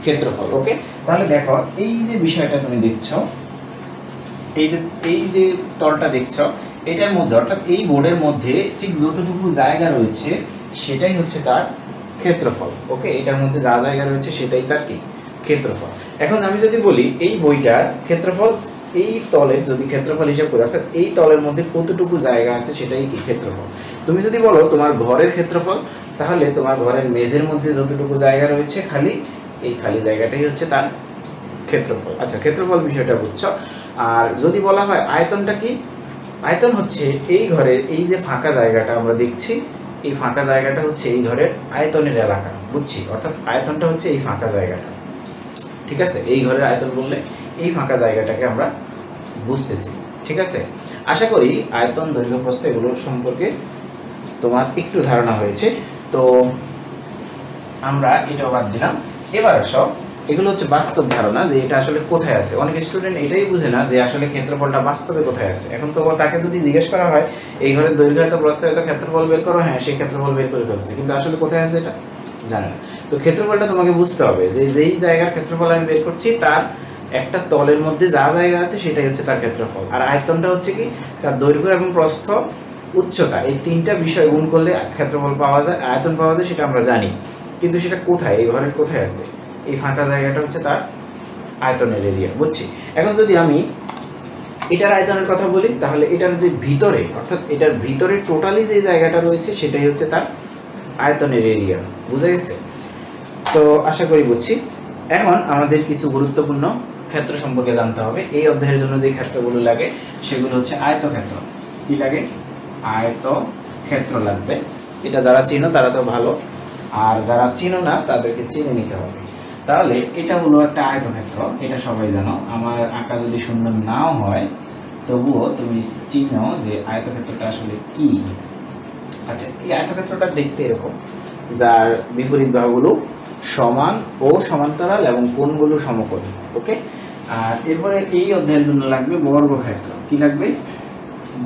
ক্ষেত্রফল, ওকে? তাহলে দেখো এই যে বিষয়টা তুমি দেখছো, এই যে তলটা দেখছো, এটার মধ্যে অর্থাৎ এই বোর্ডের মধ্যে ঠিক যতটুকু জায়গা রয়েছে সেটাই হচ্ছে তার ক্ষেত্রফল, ওকে? এটার মধ্যে যা জায়গা রয়েছে সেটাই তার কি? ক্ষেত্রফল। এখন আমি যদি বলি এই বইটার ক্ষেত্রফল, এই তলের যদি ক্ষেত্রফল হিসাব করি, অর্থাৎ এই তলের মধ্যে কতটুকু জায়গা আছে সেটাই কি? ক্ষেত্রফল। তুমি যদি বলো তোমার ঘরের ক্ষেত্রফল, তাহলে তোমার ঘরের মেঝের মধ্যে যতটুকু জায়গা রয়েছে খালি, এই খালি জায়গাটাই হচ্ছে তার ক্ষেত্রফল। আচ্ছা, ক্ষেত্রফল বিষয়টা বুঝছো। আর যদি বলা হয় আয়তনটা কি? আয়তন হচ্ছে এই ঘরের এই যে ফাঁকা জায়গাটা আমরা দেখছি, এই ফাঁকা জায়গাটা হচ্ছে এই ঘরের আয়তনের এলাকা, বুঝছি? অর্থাৎ আয়তনটা হচ্ছে এই ফাঁকা জায়গাটা, ঠিক আছে? এই ঘরের আয়তন বললে এই ফাঁকা জায়গাটাকে আমরা বুঝতেছি, ঠিক আছে? আশা করি আয়তন, দৈর্ঘ্য, প্রস্থ এগুলোর সম্পর্কে তোমার একটু ধারণা হয়েছে। তো আমরা এটাও বাদ দিলাম। এবার আসো, এগুলো হচ্ছে বাস্তব ধারণা যে এটা আসলে কোথায় আছে। অনেক স্টুডেন্ট এটাই বুঝে না যে আসলে ক্ষেত্রফলটা বাস্তবে কোথায় আছে। এখন তো তাকে যদি জিজ্ঞেস করা হয় এই ঘরের দৈর্ঘ্য এত, প্রস্থ এত, ক্ষেত্রফল বের করো, হ্যাঁ সেই ক্ষেত্রফল বের করে ফেলছে, কিন্তু আসলে কোথায় আছে এটা জানে না। তো ক্ষেত্রফলটা তোমাকে বুঝতে হবে যে যেই জায়গার ক্ষেত্রফল আমি বের করছি তার একটা তলের মধ্যে যা জায়গা আছে সেটাই হচ্ছে তার ক্ষেত্রফল। আর আয়তনটা হচ্ছে কি? তার দৈর্ঘ্য এবং প্রস্থ, উচ্চতা, এই তিনটা বিষয় গুণ করলে ক্ষেত্রফল পাওয়া যায়, আয়তন পাওয়া যায়, সেটা আমরা জানি। কিন্তু সেটা কোথায়? এই ঘরের কোথায় আছে? এই ফাঁকা জায়গাটা হচ্ছে তার আয়তনের এরিয়া, বুঝছি? এখন যদি আমি এটার আয়তনের কথা বলি, তাহলে এটার যে ভিতরে, অর্থাৎ এটার ভিতরে টোটালি যে জায়গাটা রয়েছে সেটাই হচ্ছে তার আয়তনের এরিয়া, বুঝা গেছে? তো আশা করি বুঝছি। এখন আমাদের কিছু গুরুত্বপূর্ণ ক্ষেত্র সম্পর্কে জানতে হবে। এই অধ্যায়ের জন্য যে ক্ষেত্রগুলো লাগে সেগুলো হচ্ছে আয়তক্ষেত্র। কি লাগে? আয়তক্ষেত্র লাগবে। এটা যারা চিনো তারা তো ভালো, আর যারা চিনো না তাদেরকে চিনে নিতে হবে। তাহলে এটা হলো একটা আয়তক্ষেত্র, এটা সবাই জানো। আমার আঁকা যদি সুন্দর নাও হয় তবুও তুমি চিনো যে আয়তক্ষেত্রটা আসলে কি। আচ্ছা, এই আয়তক্ষেত্রটা দেখতে এরকম, যার বিপরীত বাহুগুলো সমান ও সমান্তরাল এবং কোণগুলো সমকোণী, ওকে? আর এরপরে এই অধ্যায়ের জন্য লাগবে বর্গক্ষেত্র। কি লাগবে?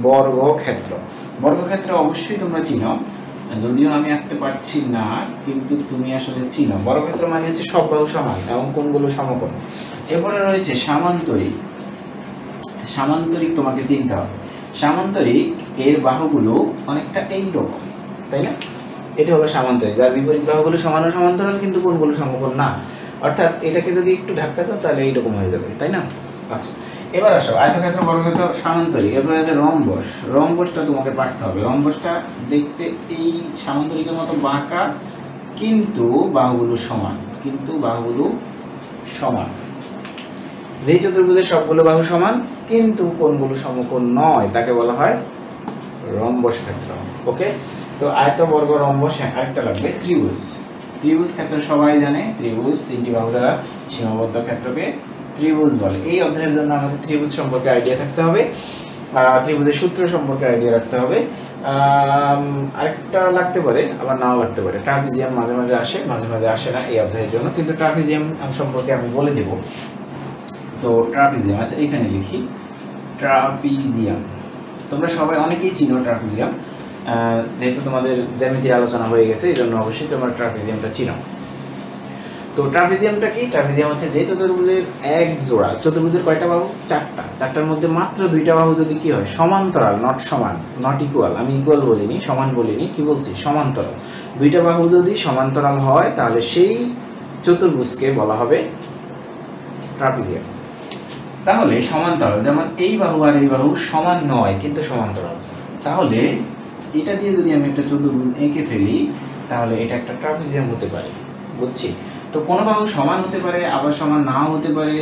বর্গক্ষেত্র। বর্গক্ষেত্র অবশ্যই তোমরা চিনো, যদিও আমি আঁকতে পারছি না, কিন্তু তুমি আসলে চিনো। বর্গক্ষেত্র মানে হচ্ছে সব বাহু সমান এবং কোণগুলো সমকোণ। এরপরে রয়েছে সামান্তরিক। সামান্তরিক তোমাকে চিনতে হবে। সামান্তরিক এর বাহুগুলো অনেকটা এইরকম, তাই না? এটা হলো সামান্তরিক, যার বিপরীত বাহুগুলো সমান ও সমান্তরাল কিন্তু কোণগুলো সমকোণ না। অর্থাৎ এটাকে যদি একটু ধাক্কা দাও তাহলে এইরকম হয়ে যাবে, তাই না? আচ্ছা, এবার আসো আয়তক্ষেত্র, বর্গক্ষেত্র, সামান্তরিক। এরপরে আছে রম্বস। রম্বসটা তোমাকে পাঠতে হবে। রম্বসটা দেখতে এই সামান্তরিকের মতো বাঁকা, কিন্তু বাহুগুলো সমান, যেই চতুর্ভুজের সবগুলো বাহু সমান কিন্তু কোণগুলো সমকোণ নয় তাকে বলা হয় রম্বস ক্ষেত্র। ওকে, তো আয়ত, বর্গ, রম্বস। আরেকটা লাগবে ত্রিভুজ। ত্রিভুজ ক্ষেত্র সবাই জানে, ত্রিভুজ তিনটি বাহু দ্বারা সীমাবদ্ধ ক্ষেত্রকে ত্রিভুজ বলে। এই অধ্যায়ের জন্য আমাদের ত্রিভুজ সম্পর্কে আইডিয়া থাকতে হবে, ত্রিভুজের সূত্র সম্পর্কে আইডিয়া রাখতে হবে। আরেকটা লাগতে পারে, আবার নাও লাগতে পারে। ট্রাপিজিয়াম মাঝে মাঝে আসে, মাঝে মাঝে আসে না এই অধ্যায়ের জন্য, কিন্তু ট্রাপিজিয়াম সম্পর্কে আমি বলে দেব। তো ট্রাপিজিয়াম, আচ্ছা এখানে লিখি ট্রাপিজিয়াম। তোমরা সবাই অনেকেই চিনো ট্রাপিজিয়াম, যেহেতু তোমাদের জ্যামিতির আলোচনা হয়ে গেছে এই জন্য অবশ্যই তোমরা ট্রাপিজিয়ামটা চিনো। তো ট্রাপিজিয়ামটা কি? ট্রাপিজিয়াম হচ্ছে যে চতুর্ভুজের এক জোড়া, চতুর্ভুজের কয়টা বাহু? চারটা। চারটার মধ্যে মাত্র দুইটা বাহু যদি কি হয়? সমান্তরাল, নট সমান, নট ইকুয়াল। আমি ইকুয়াল বলিনি, সমান বলিনি, কি বলছি? সমান্তরাল। দুইটা বাহু যদি সমান্তরাল হয় তাহলে সেই চতুর্ভুজকে বলা হবে ট্রাপিজিয়াম। তাহলে সমান্তরাল, যেমন এই বাহু আর এই বাহু সমান নয় কিন্তু সমান্তরাল, তাহলে এটা দিয়ে যদি আমি একটা চতুর্ভুজ এঁকে ফেলি তাহলে এটা একটা ট্রাপিজিয়াম হতে পারে। বুঝছি? তো কোনো বাহু সমান হতে পারে, আবার সমান নাও হতে পারে,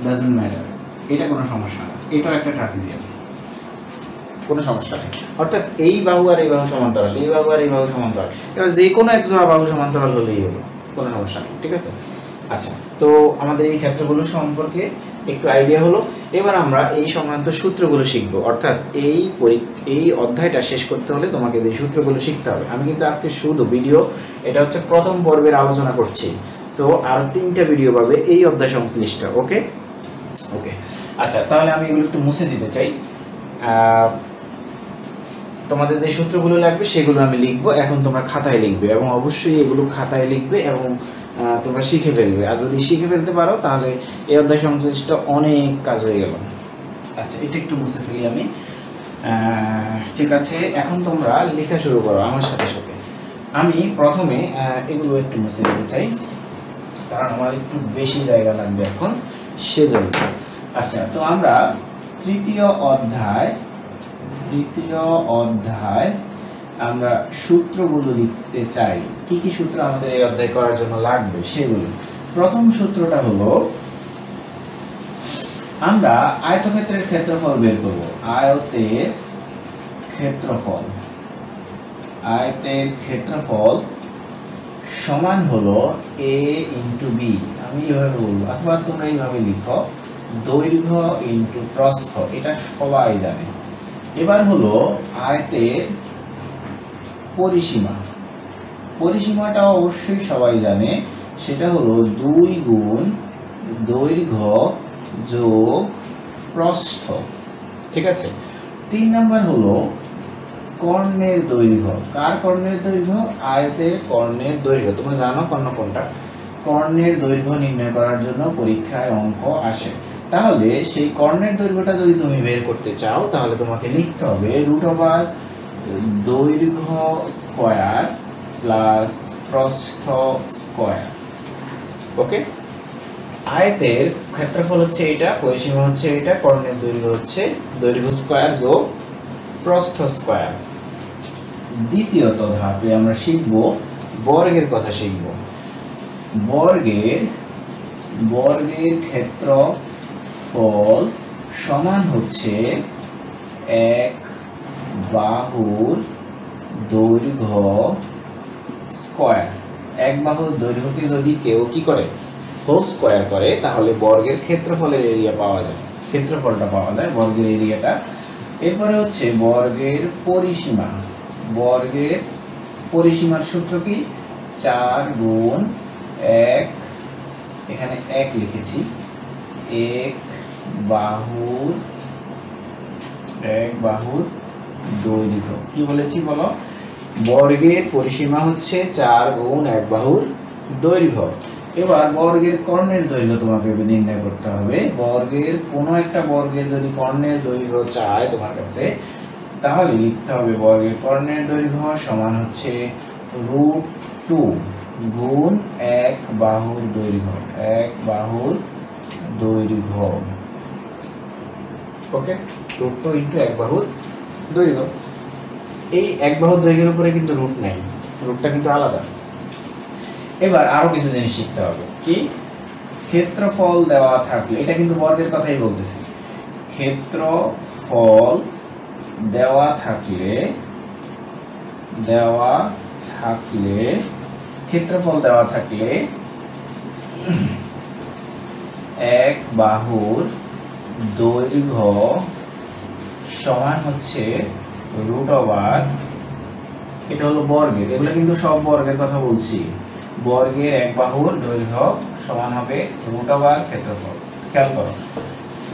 ডাজন্ট ম্যাটার, এটা কোনো সমস্যা না, এটাও একটা ট্রাপিজিয়াম, কোনো সমস্যা নেই। অর্থাৎ এই বাহু আর এই বাহু সমান্তরাল, এই বাহু আর এই বাহু সমান্তরাল, এবার যে কোনো এক জোড়া বাহু সমান্তরাল হলেই হলো, কোনো সমস্যা নেই। ঠিক আছে? আচ্ছা, তো আমাদের এই ক্ষেত্রগুলো সম্পর্কে একটু আইডিয়া হলো। এবার আমরা এই সংক্রান্ত সূত্রগুলো শিখবো। অর্থাৎ এই অধ্যায়টা শেষ করতে হলে তোমাকে যে সূত্রগুলো শিখতে হবে। আমি কিন্তু আজকে শুধু ভিডিও, এটা হচ্ছে প্রথম পর্বের আলোচনা করছি, সো আর 3টা ভিডিও পাবে এই অধ্যায় সংশ্লিষ্ট। ওকে ওকে, আচ্ছা তাহলে আমি এগুলো একটু মুছে দিতে চাই। তোমাদের যে সূত্রগুলো লাগবে সেগুলো আমি লিখবো, এখন তোমরা খাতায় লিখবে, এবং অবশ্যই এগুলো খাতায় লিখবে এবং তোমরা শিখে ফেলবে। আর যদি শিখে ফেলতে পারো তাহলে এই অধ্যায় সংশ্লিষ্ট অনেক কাজ হয়ে গেল। আচ্ছা, এটা একটু মুছে ফেলি আমি। ঠিক আছে, এখন তোমরা লেখা শুরু করো আমার সাথে সাথে। আমি প্রথমে এগুলো একটু মুছে দিতে চাই, কারণ আমার একটু বেশি জায়গা লাগবে এখন, সেজন্য। আচ্ছা, তো আমরা তৃতীয় অধ্যায় আমরা সূত্রগুলো লিখতে চাই। কি কি সূত্র আমাদের এই অধ্যায় করার জন্য লাগবে সেগুলো। প্রথম সূত্রটা হলো, আমরা আয়তক্ষেত্রের ক্ষেত্রফল বের করব। আয়তের ক্ষেত্রফল সমান হলো a ইন্টু b। আমি এইভাবে বলবো, অথবা তোমরা এইভাবে লিখো, দৈর্ঘ্য ইন্টু প্রস্থ, এটা সবাই জানে। এবার হলো আয়তের পরিসীমাটা অবশ্যই সবাই জানে, সেটা হলো 2 গুণ দৈর্ঘ্য যোগ প্রস্থ। ঠিক আছে? 3 নাম্বার হলো কর্ণের দৈর্ঘ্য। কার কর্ণের দৈর্ঘ্য? আয়তের কর্ণের দৈর্ঘ্য। তোমরা জানো কর্ণ কোনটা? কর্ণের দৈর্ঘ্য নির্ণয় করার জন্য পরীক্ষায় অঙ্ক আসে। তাহলে সেই কর্ণের দৈর্ঘ্যটা যদি তুমি বের করতে চাও তাহলে তোমাকে লিখতে হবে √, দৈর্ঘ্য স্কয়ার প্লাস প্রস্থ স্কয়ার। ওকে, আয়তের ক্ষেত্রফল হচ্ছে এটা, পরিসীমা হচ্ছে এটা, কর্ণের দৈর্ঘ্য হচ্ছে দৈর্ঘ্য স্কয়ার যোগ প্রস্থ স্কয়ার। দ্বিতীয়ত ধাপে আমরা শিখব বর্গের কথা শিখব। বর্গের ক্ষেত্রফল সমান হচ্ছে এক বাহুর দৈর্ঘ্য স্কয়ার। এক বাহুর দৈর্ঘ্যকে যদি কেউ কি করে? হোল স্কয়ার করে, তাহলে বর্গের ক্ষেত্রফলের এরিয়া পাওয়া যায়, ক্ষেত্রফলটা পাওয়া যায়, বর্গের এরিয়াটা। এরপরে হচ্ছে বর্গের পরিসীমার সূত্র কি? 4 গুণ 1, এখানে 1 লিখেছি, এক বাহুর দৈর্ঘ্য। কি বলেছি বলো? বর্গের পরিসীমা হচ্ছে 4 গুণ 1 বাহুর দৈর্ঘ্য। এবার বর্গের কর্ণের দৈর্ঘ্য তোমাকে নির্ণয় করতে হবে। বর্গের কোনো একটা বর্গের যদি কর্ণের দৈর্ঘ্য চায় তোমার কাছে, তাহলে লিখতে হবে বর্গের কর্ণের দৈর্ঘ্য সমান হচ্ছে √2 গুণ এক বাহুর দৈর্ঘ্য, এক বাহুর দৈর্ঘ্য। ওকে, √2 ইন্টু এক বাহুর দৈর্ঘ্য। এই এক বাহুর দৈর্ঘ্যের উপরে কিন্তু রুট নাই, রুটটা কিন্তু আলাদা। এবার আরো কিছু জিনিস শিখতে হবে। কি? ক্ষেত্রফল দেওয়া থাকলে, এটা কিন্তু বর্গের কথাই বলতেছি, ক্ষেত্রফল দেওয়া থাকলে ক্ষেত্রফল দেওয়া থাকলে এক বাহুর দৈর্ঘ্য সমান হচ্ছে √, এটা হলো বর্গের, এগুলো কিন্তু সব বর্গের কথা বলছি। বর্গের এক বাহুর দৈর্ঘ্য সমান হবে √, ক্ষেত্রফল। খেয়াল করো,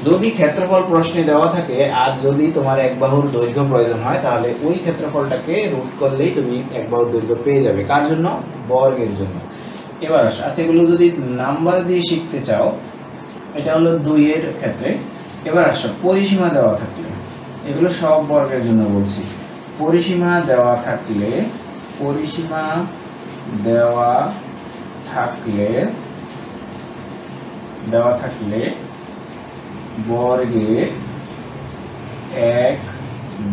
যদি ক্ষেত্রফল প্রশ্নে দেওয়া থাকে আর যদি তোমার এক বাহুর দৈর্ঘ্য প্রয়োজন হয়, তাহলে ওই ক্ষেত্রফলটাকে রুট করলেই তুমি এক বাহুর দৈর্ঘ্য পেয়ে যাবে। কার জন্য? বর্গের জন্য। এবার আচ্ছা, এগুলো যদি নাম্বার দিয়ে শিখতে চাও, এটা হলো 2 এর ক্ষেত্রে। এবার আসো, পরিসীমা দেওয়া থাকলে, এগুলো সব বর্গের জন্য বলছি। পরিসীমা দেওয়া থাকলে বর্গের এক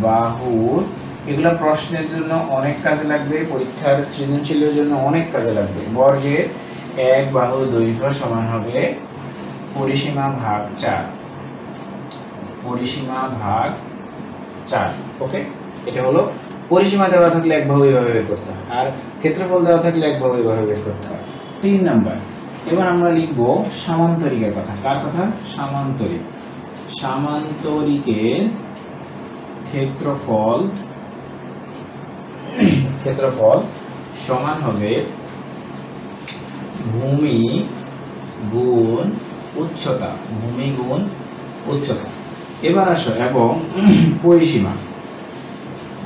বাহুর, এগুলা প্রশ্নের জন্য অনেক কাজে লাগবে, পরীক্ষার সৃজনশীলের জন্য অনেক কাজে লাগবে। বর্গের এক বাহুর দৈর্ঘ্য সমান হবে পরিসীমা ভাগ 4, পরিসীমা ভাগ 4। ওকে, এটা হলো পরিসীমা দেওয়া থাকলে এক বাহু এইভাবে বের করতে হয়, আর ক্ষেত্রফল দেওয়া থাকলে এক বাহু এইভাবে বের করতে হয়। 3 নাম্বার। এবার আমরা লিখব সামান্তরিকের কথা। কার কথা? সামান্তরিক। সামান্তরিকের ক্ষেত্রফল সমান হবে ভূমি গুণ উচ্চতা, ভূমি গুণ উচ্চতা। এবার আসো, এবং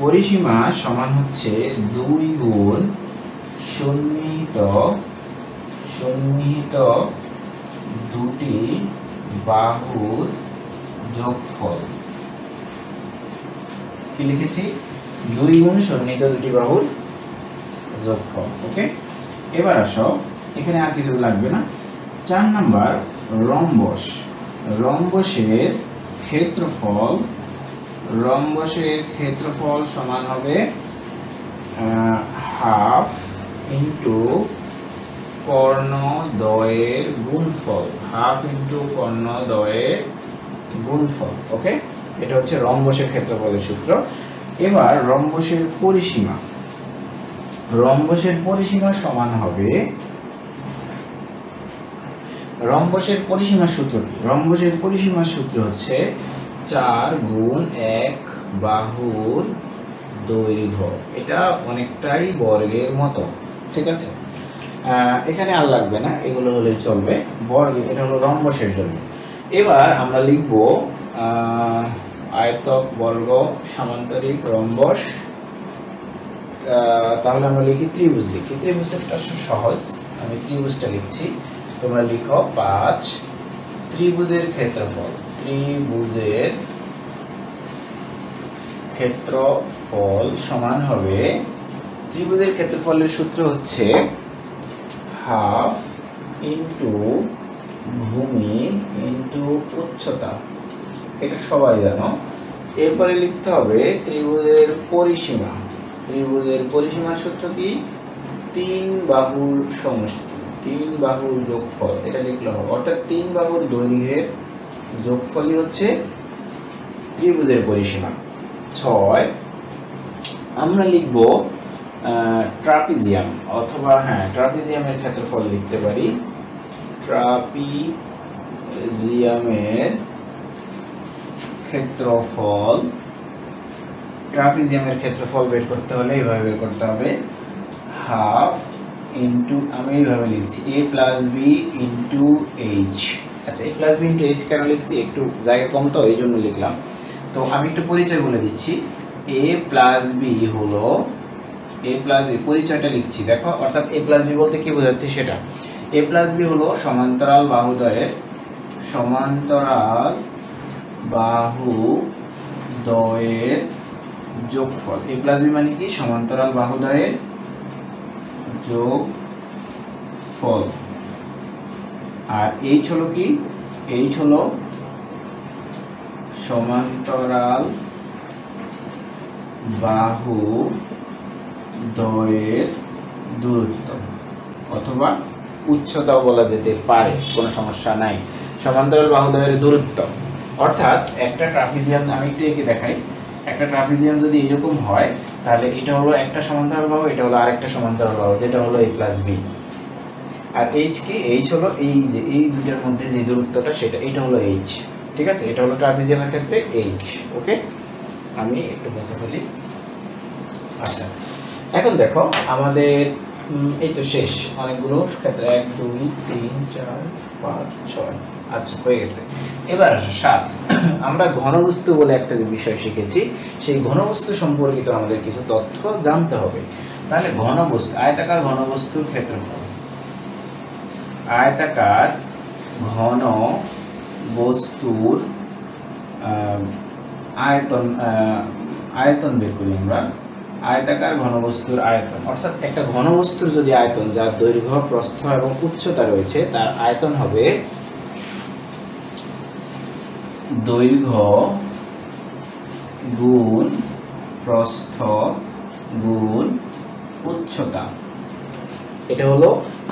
পরিসীমা সমান হচ্ছে 2 গুণ সন্নিহিত দুটি বাহুর যোগফল। কি লিখেছি? 2 গুণ সন্নিহিত দুটি বাহুর যোগফল। ওকে, এবার আসো, এখানে আর কিছু লাগবে না। 4 নাম্বার, রম্বস। রম্বসের ক্ষেত্রফল সমান হবে হাফ ইন্টু কর্ণদ্বয়ের গুণফল, হাফ ইন্টু কর্ণদ্বয়ের গুণফল। ওকে, এটা হচ্ছে রম্বসের ক্ষেত্রফলের সূত্র। এবার রম্বসের পরিসীমা সমান হবে, রম্বসের পরিসীমার সূত্র কি? রম্বসের পরিসীমার সূত্র হচ্ছে 4 গুণ এক বাহুর দৈর্ঘ্য। এটা অনেকটাই বর্গের মতো, ঠিক আছে? এখানে আর লাগবে না, এগুলো হলে চলবে। বর্গে, এটা হলো রম্বসের জন্য। এবার আমরা লিখব আয়তক, বর্গ, সামান্তরিক, রম্বস। তাহলে আমরা লিখি ত্রিভুজ। ত্রিভুজটা সহজ, আমি ত্রিভুজটা লিখছি, তোমরা লিখো 5। ত্রিভুজের ক্ষেত্রফল সমান হবে, ত্রিভুজের ক্ষেত্রফলের সূত্র হচ্ছে হাফ ইন্টু ভূমি ইন্টু উচ্চতা, এটা সবাই জানো। এরপরে লিখতে হবে ত্রিভুজের পরিসীমার সূত্র কি? 3 বাহুর সমষ্টি, 3 বাহুর যোগফল, এটা লিখলে হবে। অর্থাৎ 3 বাহুর দৈর্ঘ্যের যোগফলই হচ্ছে ত্রিভুজের পরিসীমা। 6 আমরা লিখব ট্রাপিজিয়াম, অথবা ট্রাপিজিয়ামের ক্ষেত্রফল লিখতে পারি। ট্রাপিজিয়ামের ক্ষেত্রফল বের করতে হলে এইভাবে বের করতে হবে, হাফ ইন্টু, আমি এইভাবে লিখছি a plus B into H. আচ্ছা, a plus B into H কেন লিখছি? একটু জায়গা কম তো, এই জন্য লিখলাম। তো আমি একটু পরিচয় বলে দিচ্ছি। a প্লাস বি হলো, a প্লাস বি পরিচয়টা লিখছি, দেখো। অর্থাৎ a প্লাস বি বলতে কি বোঝাচ্ছি সেটা। এ প্লাস বি হলো সমান্তরাল বাহুদ্বয়ের যোগফল। এ প্লাস বি মানে কি? সমান্তরাল বাহুদ্বয়ের যোগফল। আর এইচ হলো কি? এইচ হলো সমান্তরাল বাহুদ্বয়ের দূরত্ব অথবা উচ্চতাও বলা যেতে পারে, কোনো সমস্যা নাই। সমান্তরাল বাহুদ্বয়ের দূরত্ব অর্থাৎ একটা ট্রাপিজিয়াম, আমি একটু এঁকে দেখাই। একটা ট্রাপিজিয়াম যদি এরকম হয় তাহলে এটা হলো একটা সমান্তরাল বাহু, এটা হলো আরেকটা সমান্তরাল বাহু, যেটা হলো এ প্লাস বি। আর এইচ কি? এইচ হলো এই যে এই দুইটার মধ্যে যে দূরত্বটা, সেটা এটা হলো এইচ। ঠিক আছে, এটা হলো ট্রাপিজিয়ামের ক্ষেত্রে এইচ। ওকে, আমি একটু মুছে ফেলি। আচ্ছা, এখন দেখো আমাদের এই তো শেষ, অনেকগুলো ক্ষেত্রে 1 2 3 4 5 6। আচ্ছা, হয়ে গেছে। এবার আসো 7। আমরা ঘনবস্তু বলে একটা যে বিষয় শিখেছি, সেই ঘনবস্তু সম্পর্কিত আমাদের কিছু তথ্য জানতে হবে। তাহলে ঘনবস্তু, আয়তাকার ঘনবস্তুর ক্ষেত্রফল, আয়তাকার ঘন বস্তুর আয়তন বের করি আমরা। আয়তাকার ঘনবস্তুর আয়তন অর্থাৎ একটা ঘনবস্তুর যদি আয়তন, যার দৈর্ঘ্য প্রস্থ এবং উচ্চতা রয়েছে, তার আয়তন হবে দৈর্ঘ্য গুণ প্রস্থ গুণ উচ্চতা। এটা হলো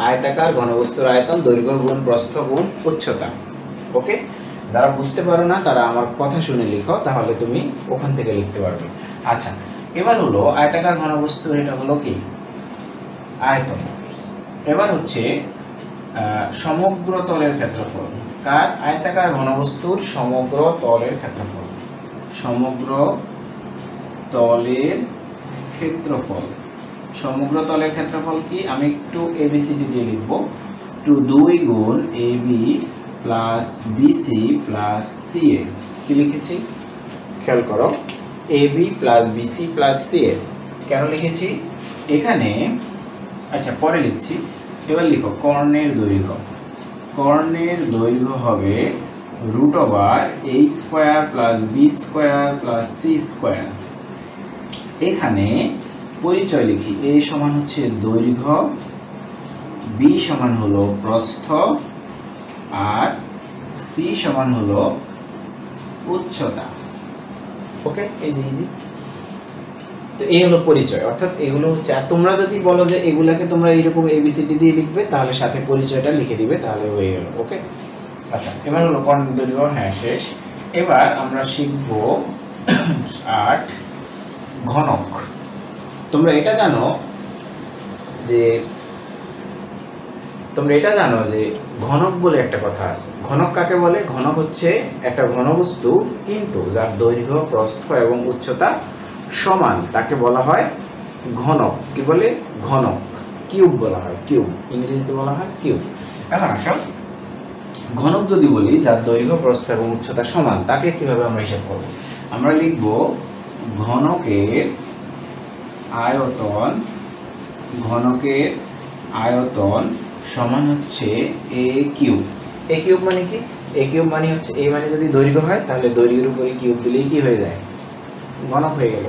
আয়তাকার ঘনবস্তুর আয়তন, দৈর্ঘ্য গুণ প্রস্থ গুণ উচ্চতা। ওকে, যারা বুঝতে পারো না তারা আমার কথা শুনে লিখো, তাহলে তুমি ওখান থেকে লিখতে পারবে। আচ্ছা, এবার হলো আয়তাকার ঘনবস্তুর এটা হলো কি? আয়তন। এবার হচ্ছে সমগ্র তলের ক্ষেত্রফল। কার? আয়তাকার ঘনবস্তুর সমগ্র তলের ক্ষেত্রফল। সমগ্র তলের ক্ষেত্রফল। সমগ্র তলের ক্ষেত্রফল কি? আমি একটু এবিসিডি দিয়ে লিখবো। 2 গুণ AB plus BC plus CA. কি লিখেছি খেয়াল করো, AB plus BC plus CA. কেন লিখেছি এখানে? আচ্ছা, পরে লিখছি। এবার লিখো কর্ণের দৈর্ঘ্য। কর্ণের দৈর্ঘ্য হবে √a² plus b² plus c²। এখানে পরিচয় লিখি। a সমান হচ্ছে দৈর্ঘ্য, b সমান হলো প্রস্থ, আর c সমান হলো উচ্চতা। ওকে, এই যে ইজি। তো এই হলো পরিচয়, অর্থাৎ এগুলো হচ্ছে। আর তোমরা যদি বলো যে এগুলাকে তোমরা এইরকম এবিসিডি দিয়ে লিখবে, তাহলে সাথে পরিচয়টা লিখে দিবে, তাহলে হয়ে গেল। ওকে, আচ্ছা, এবার হলো কর্ণের দৈর্ঘ্য। হ্যাঁ, শেষ। এবার আমরা শিখব 8 ঘনক। তোমরা এটা জানো যে ঘনক বলে একটা কথা আছে। ঘনক কাকে বলে? ঘনক হচ্ছে একটা ঘনবস্তু কিন্তু যার দৈর্ঘ্য প্রস্থ এবং উচ্চতা সমান, তাকে বলা হয় ঘনক। কি বলে? ঘনক। কিউব বলা হয়, কিউব, ইংরেজিতে বলা হয় কিউব। এখন আসো, ঘনক যদি বলি যার দৈর্ঘ্য প্রস্থ এবং উচ্চতা সমান, তাকে কিভাবে আমরা হিসাব করব? আমরা লিখব ঘনকের আয়তন। ঘনকের আয়তন সমান হচ্ছে a কিউব। a কিউব মানে কি? a কিউব মানে হচ্ছে a মানে যদি দৈর্ঘ্য হয়, তাহলে দৈর্ঘ্যের উপরে কিউব দিলেই কি হয়ে যায়? ঘনক হয়ে গেল।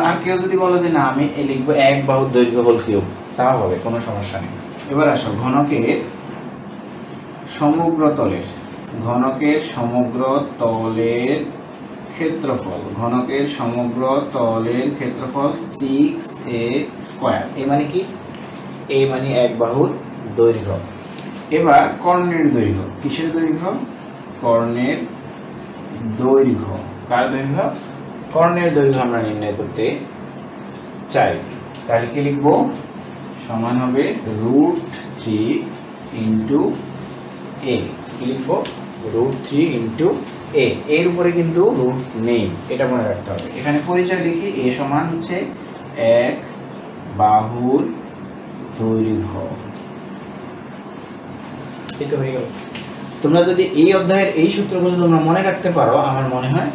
আর কেউ যদি বলো যে না, আমি লিখবো 1 বাহুর দৈর্ঘ্য হোল কিউব, তাও হবে, কোনো সমস্যা নেই। এবার আসো ঘনকের সমগ্র তলের। ঘনকের সমগ্র তলের ক্ষেত্রফল। ঘনকের সমগ্র তলের ক্ষেত্রফল 6a²। এ মানে কি? এ মানে 1 বাহুর দৈর্ঘ্য। এবার কর্ণের দৈর্ঘ্য। কিসের দৈর্ঘ্য? কর্ণের দৈর্ঘ্য। কার দৈর্ঘ্য? কর্ণের দৈর্ঘ্য আমরা নির্ণয় করতে চাই। তাহলে কি লিখব? সমান হবে √3 × a। কি লিখব? √3 × a। এর উপরে কিন্তু রুট নেই, এটা মনে রাখতে হবে। এখানে পরিচয় লিখি। a সমান হচ্ছে 1 বাহুর দৈর্ঘ্য। এই তো হয়ে গেল। তোমরা যদি এই অধ্যায়ের এই সূত্রগুলো তোমরা মনে রাখতে পারো, আমার মনে হয়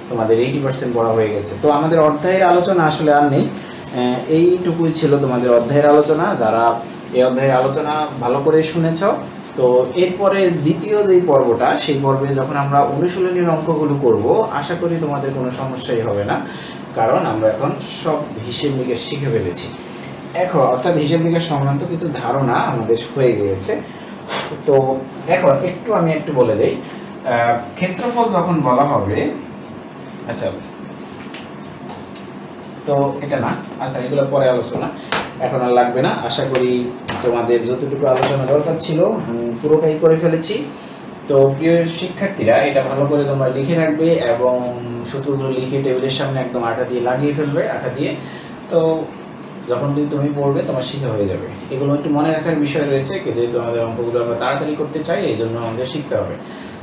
তোমাদের 80% পড়া হয়ে গেছে। তো আমাদের অধ্যায়ের আলোচনা আসলে আর নেই, এইটুকুই ছিল তোমাদের অধ্যায়ের আলোচনা। যারা এই অধ্যায়ের আলোচনা ভালো করে শুনেছ। তো এরপরে দ্বিতীয় যেই পর্বটা, সেই পর্বে যখন আমরা অনুশীলনীর অঙ্কগুলো করব, আশা করি তোমাদের কোনো সমস্যাই হবে না, কারণ আমরা এখন সব হিসেব নিকেশ শিখে ফেলেছি। এখন অর্থাৎ হিসেব নিকেশ সংক্রান্ত কিছু ধারণা আমাদের হয়ে গিয়েছে। তো এখন আমি একটু বলে দেই, ক্ষেত্রফল যখন বলা হবে, আচ্ছা তো এটা না, আচ্ছা এগুলো পরে আলোচনা, এখন আর লাগবে না। আশা করি তোমাদের যতটুকু আলোচনা দরকার ছিল আমি পুরোটাই করে ফেলেছি। তো প্রিয় শিক্ষার্থীরা, এটা ভালো করে তোমরা লিখে রাখবে এবং সূত্রগুলো লিখে টেবিলের সামনে একদম আঠা দিয়ে লাগিয়ে ফেলবে, আঠা দিয়ে। তো যখন তুমি পড়বে তোমার শিখা হয়ে যাবে। এগুলো একটু মনে রাখার বিষয় রয়েছে, যেহেতু আমাদের অঙ্কগুলো আমরা তাড়াতাড়ি করতে চাই, এই জন্য আমাদের শিখতে হবে।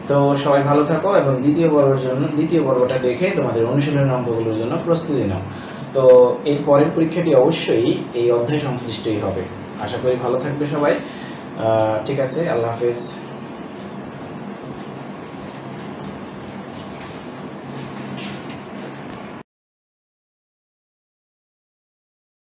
তো সবাই ভালো থাকো এবং দ্বিতীয় পর্বটা দেখে তোমাদের অনুশীলনের অঙ্কগুলোর জন্য প্রস্তুতি নাও। তো এর পরের পরীক্ষাটি অবশ্যই এই অধ্যায় সংশ্লিষ্টই হবে। আশা করি ভালো থাকবে সবাই। ঠিক আছে, আল্লাহ হাফেজ।